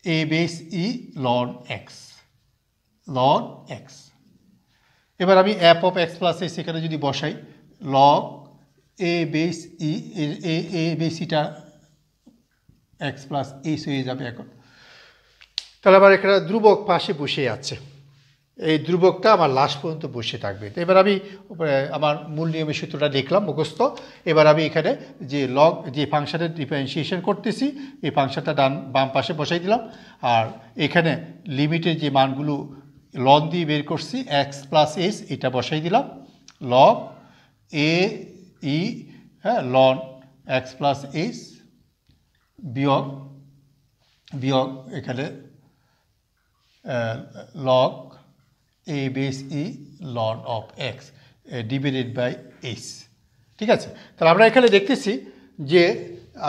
a base e loan x, loan x. এবার আমি F of x plus S এখানে যদি বসাই, log a base E, A base eta x plus S হয়ে যাবে এখন। তাহলে আমার এখানে ধ্রুবক পাশে বসে আছে, এই ধ্রুবকটা আমার লাস্ট পর্যন্ত বসে থাকবে। তো এবার আমি আমার মূল নিয়মের সূত্রটা দেখলাম মুখস্থ। এবার আমি এখানে যে লগ যে ফাংশনের ডিফারেন্সিয়েশন করতেছি এই ফাংশনটা বাম পাশে বসাই দিলাম, আর এখানে লিমিটের যে মানগুলো লন দিয়ে বের করছি এক্স প্লাস এস এটা বসাই দিলাম, লগ এ ই হ্যাঁ লন এক্স প্লাস এস বিয়োগ বিয়োগ এখানে log a base e ln of x divided by s. ঠিক আছে, তাহলে আমরা এখানে দেখতেছি যে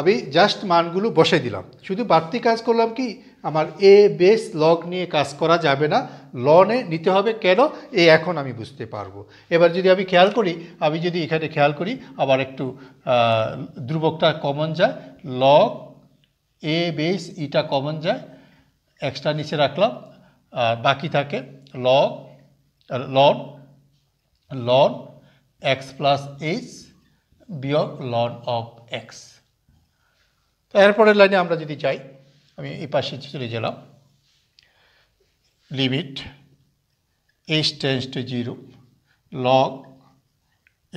আমি জাস্ট মানগুলো বসে দিলাম, শুধু বাড়তি কাজ করলাম কি, আমার এ বেস লগ নিয়ে কাজ করা যাবে না, লনে নিতে হবে। কেন এখন আমি বুঝতে পারবো। এবার যদি আমি খেয়াল করি, আমি যদি এখানে খেয়াল করি আবার একটু ধ্রুবকটা কমন যায়, log a base eta common যায়, এক্সট্রা নিচে রাখলাম, আর বাকি থাকে log loan ln x plus h বিয়োগ লন অফ এক্স। তো এরপরের লাইনে আমরা যদি যাই, আমি এই পাশে চলে গেলাম, limit h tends to 0 log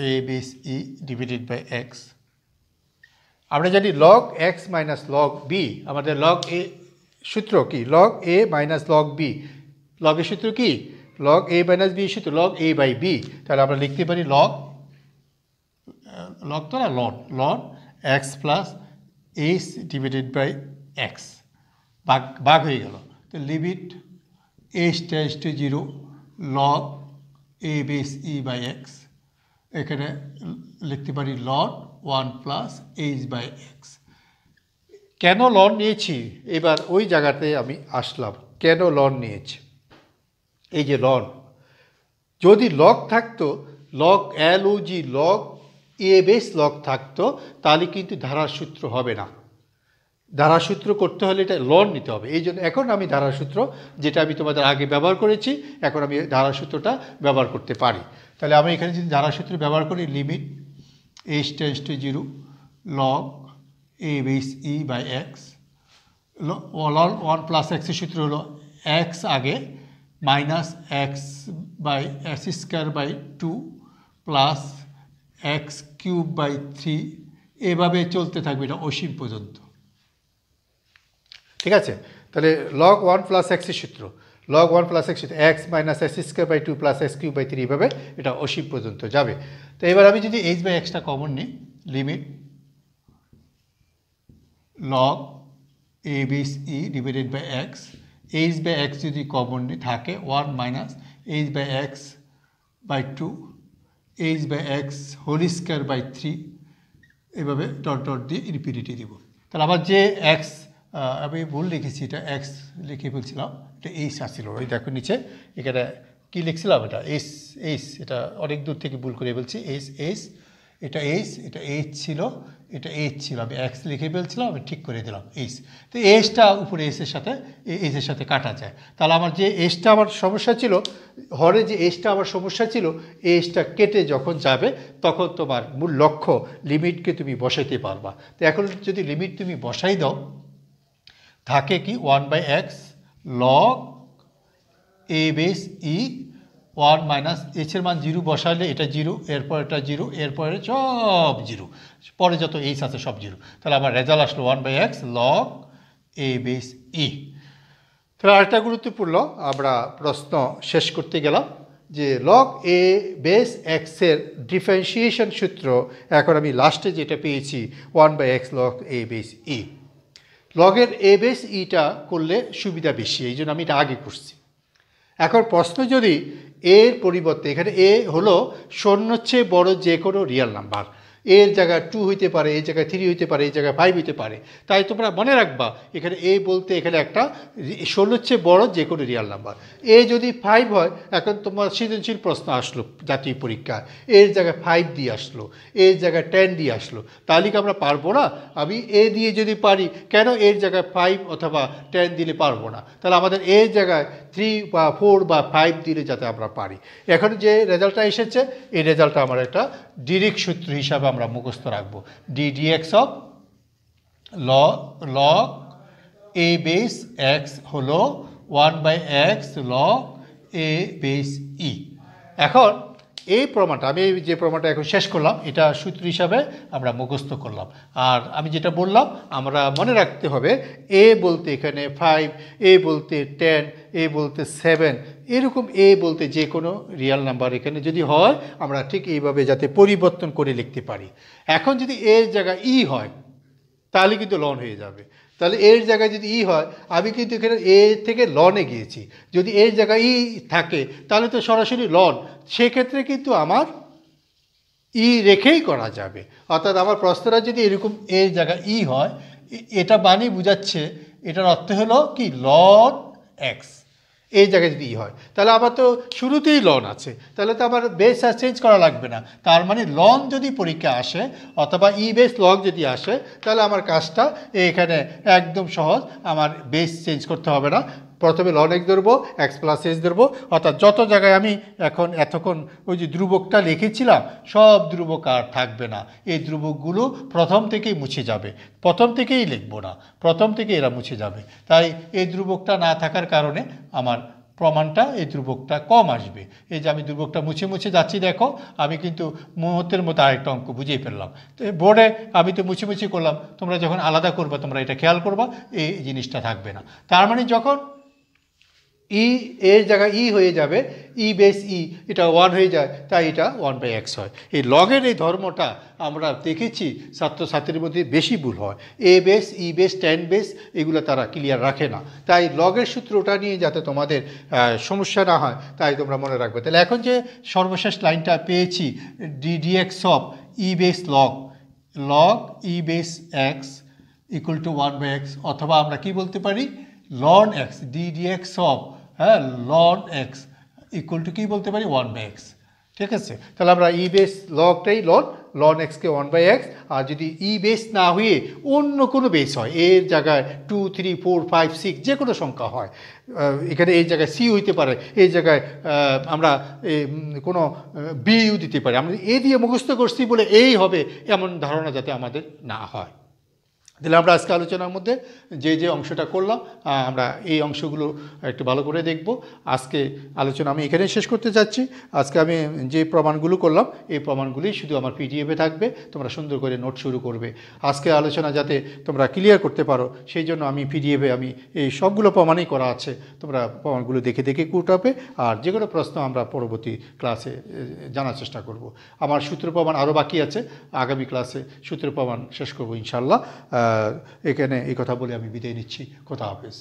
a base e divided by x. আমরা জানি log x minus log b, আমাদের লগ এ সূত্র কি, log a minus log b, লগের সূত্র কি, লগ এ মাইনাস বি সূত্র লগ এ বাই বি। তাহলে আমরা লিখতে পারি লগ লগ তো না ln ln x plus h divided by x, ভাগ হয়ে গেল। তো limit h tends to 0 log a base e by x, এখানে লিখতে পারি ln 1 plus h by x. কেন লন নিয়েছি, এবার ওই জায়গাতে আমি আসলাম, কেন লন নিয়েছি। এই যে লন, যদি লগ থাকতো, log L O G log a base log থাকতো, তাহলে কিন্তু ধারার সূত্র হবে না। ধারার সূত্র করতে হলে এটা লন নিতে হবে। এই জন্য এখন আমি ধারার সূত্র, যেটা আমি তোমাদের আগে ব্যবহার করেছি, এখন আমি ধারার সূত্রটা ব্যবহার করতে পারি। তাহলে আমি এখানে যদি ধারার সূত্র ব্যবহার করি, limit h tends to 0 log a base e by x, ln 1 plus এক্সের সূত্র হলো এক্স আগে minus x by x square by 2 plus x cube by 3, এভাবে চলতে থাকবে এটা অসীম পর্যন্ত। ঠিক আছে, তাহলে লগ 1 প্লাস এক্সের সূত্র, লগ 1 প্লাস এক্স সূত্র x minus x square by 2 plus x cube by 3, এভাবে এটা অসীম পর্যন্ত যাবে। তো এবার আমি যদি এইচ বাই এক্সটা কমন নিই, limit log a base e divided by x, h by x যদি কমন থাকে 1 minus h by x by 2 h by x whole square by 3, এভাবে ডট ডট দিয়ে ইনফিনিটি দিব। তাহলে আবার যে এক্স, আমি ভুল লিখেছি, এটা এক্স লিখে ফেলছিলাম, এটা এইচ আসছিল, ওই দেখো নিচে এখানে কী লিখছিলাম, এটা এস এইচ, এটা অনেক দূর থেকে ভুল করে ফেলছি, এইচ এইচ, এটা এইচ, এটা এইচ ছিল, এটা এইচ ছিল, আমি এক্স লিখে ফেলছিলাম, আমি ঠিক করে দিলাম এইচ। তো এইচটা উপরে এইচের সাথে কাটা যায়। তাহলে আমার যে এইচটা আমার সমস্যা ছিল, হরে যে এইচটা আমার সমস্যা ছিল, এইচটা কেটে যখন যাবে তখন তোমার মূল লক্ষ্য লিমিটকে তুমি বসাইতে পারবা। তো এখন যদি লিমিট তুমি বসাই দাও, থাকে কি 1 by x log a base e one minus এইচের মান 0 বসাইলে এটা 0, এরপর এটা 0, এরপরে সব 0, পরে যত এইচ আছে সব 0। তাহলে আমার রেজাল্ট আসলো 1/x লগ এ বেস ই। তাহলে আরেকটা গুরুত্বপূর্ণ, আমরা প্রশ্ন শেষ করতে গেলাম যে লগ এ বেস এক্সের ডিফারেন্সিয়েশন সূত্র এখন আমি লাস্টে যেটা পেয়েছি 1/x লগ এ বেস ই। লগের এ বেস ইটা করলে সুবিধা বেশি, এই জন্য আমি এটা আগে করছি। এখন প্রশ্ন যদি এর পরিবর্তে, এখানে এ হলো 0-র চেয়ে বড় যে কোনো রিয়াল নাম্বার, এর জায়গায় 2 হইতে পারে, এই জায়গায় 3 হইতে পারে, এই জায়গায় 5 হইতে পারে। তাই তোমরা মনে রাখবা এখানে এ বলতে এখানে একটা 0-র চেয়ে বড় যে কোনো রিয়াল নাম্বার। এ যদি 5 হয়, এখন তোমার সৃজনশীল প্রশ্ন আসলো জাতীয় পরীক্ষায়, এর জায়গায় 5 দিয়ে আসলো, এর জায়গায় 10 দিয়ে আসলো, তাহলে কি আমরা পারবো না? আমি এ দিয়ে যদি পারি, কেন এর জায়গায় 5 অথবা 10 দিলে পারবো না? তাহলে আমাদের এর জায়গায় 3 বা 4 বা 5 দিলে যাতে আমরা পারি। এখন যে রেজাল্টটা এসেছে, এই রেজাল্টটা আমার একটা ডিরেক্ট সূত্র হিসাবে আমরা মুখস্থ রাখবো। dx of log a base x হলো 1/x লগ এ বেস ই। এখন এই প্রমাণটা, আমি যে প্রমাণটা এখন শেষ করলাম, এটা সূত্র হিসাবে আমরা মুখস্থ করলাম। আর আমি যেটা বললাম, আমরা মনে রাখতে হবে এ বলতে এখানে 5, এ বলতে 10, এ বলতে 7, এরকম এ বলতে যে কোনো রিয়াল নাম্বার এখানে যদি হয়, আমরা ঠিক এইভাবে যাতে পরিবর্তন করে লিখতে পারি। এখন যদি এর জায়গায় ই হয়, তাহলে কিন্তু লন হয়ে যাবে। তাহলে এর জায়গায় যদি ই হয়, আমি কিন্তু এখানে এ থেকে লনে গিয়েছি, যদি এর জায়গায় ই থাকে তাহলে তো সরাসরি লন, সেক্ষেত্রে কিন্তু আমার ই রেখেই করা যাবে। অর্থাৎ আমার প্রশ্নটা যদি এরকম এর জায়গায় ই হয়, এটা বানিয়ে বোঝাচ্ছে, এটার অর্থ হলো কি লন এক্স, এই জায়গায় যদি ই হয়, তাহলে আমার তো শুরুতেই লন আছে, তাহলে তো আমার বেস আর চেঞ্জ করা লাগবে না। তার মানে লন যদি পরীক্ষা আসে অথবা ই বেস লগ যদি আসে, তাহলে আমার কাজটা এখানে একদম সহজ, আমার বেস চেঞ্জ করতে হবে না। প্রথমে লন এক্স ধরবো, এক্স প্লাস এস ধরবো, অর্থাৎ যত জায়গায় আমি এতক্ষণ ওই যে ধ্রুবকটা লিখেছিলাম, সব ধ্রুবক আর থাকবে না। এই ধ্রুবকগুলো প্রথম থেকেই মুছে যাবে, প্রথম থেকেই লিখবো না, প্রথম থেকে এরা মুছে যাবে। তাই এই ধ্রুবকটা না থাকার কারণে আমার প্রমাণটা, এই ধ্রুবকটা কম আসবে। এই যে আমি ধ্রুবকটা মুছে মুছে যাচ্ছি, দেখো আমি কিন্তু মুহূর্তের মতো আরেকটা অঙ্ক বুঝিয়ে ফেললাম। তো বোর্ডে আমি তো মুছে মুছে করলাম, তোমরা যখন আলাদা করবা তোমরা এটা খেয়াল করবা, এই জিনিসটা থাকবে না। তার মানে যখন ই এর জায়গায় ই হয়ে যাবে, ই বেস ই, এটা 1 হয়ে যায়, তাই এটা 1/x হয়। এই লগের এই ধর্মটা আমরা দেখেছি ছাত্রছাত্রীর মধ্যে বেশি ভুল হয়, এ বেস ই বেস 10 বেস এগুলো তারা ক্লিয়ার রাখে না। তাই লগের সূত্রটা নিয়ে যাতে তোমাদের সমস্যা না হয়, তাই তোমরা মনে রাখবে। তাহলে এখন যে সর্বশেষ লাইনটা পেয়েছি, dx of e base log e base x equal to 1/x, অথবা আমরা কি বলতে পারি, ln x, dx of ln x equal to কী বলতে পারি, 1/x। ঠিক আছে, তাহলে আমরা ই বেস লগটাই লন এক্সকে 1/x, আর যদি ই বেস না হয়ে অন্য কোনো বেস হয়, এর জায়গায় 2, 3, 4, 5, 6 যে কোনো সংখ্যা হয়, এখানে এই জায়গায় সি হইতে পারে, এই জায়গায় আমরা কোনো বিও দিতে পারি, আমরা এ দিয়ে মুখস্থ করছি বলে এই হবে এমন ধারণা যাতে আমাদের না হয়। তাহলে আমরা আজকে আলোচনার মধ্যে যে অংশটা করলাম, আমরা এই অংশগুলো একটু ভালো করে দেখব। আজকে আলোচনা আমি এখানে শেষ করতে চাচ্ছি। আজকে আমি যে প্রমাণগুলো করলাম, এই প্রমাণগুলি শুধু আমার পিডিএফে থাকবে, তোমরা সুন্দর করে নোট শুরু করবে। আজকে আলোচনা যাতে তোমরা ক্লিয়ার করতে পারো, সেই জন্য আমি পিডিএফে আমি এই সবগুলো প্রমাণই করা আছে, তোমরা প্রমাণগুলো দেখে দেখে কুটাবে। আর যে কোনো প্রশ্ন আমরা পরবর্তী ক্লাসে জানার চেষ্টা করব। আমার সূত্র প্রমাণ আরও বাকি আছে, আগামী ক্লাসে সূত্র প্রমাণ শেষ করব ইনশাল্লাহ। এখানে এই কথা বলে আমি বিদায় নিচ্ছি। খোদা হাফেজ।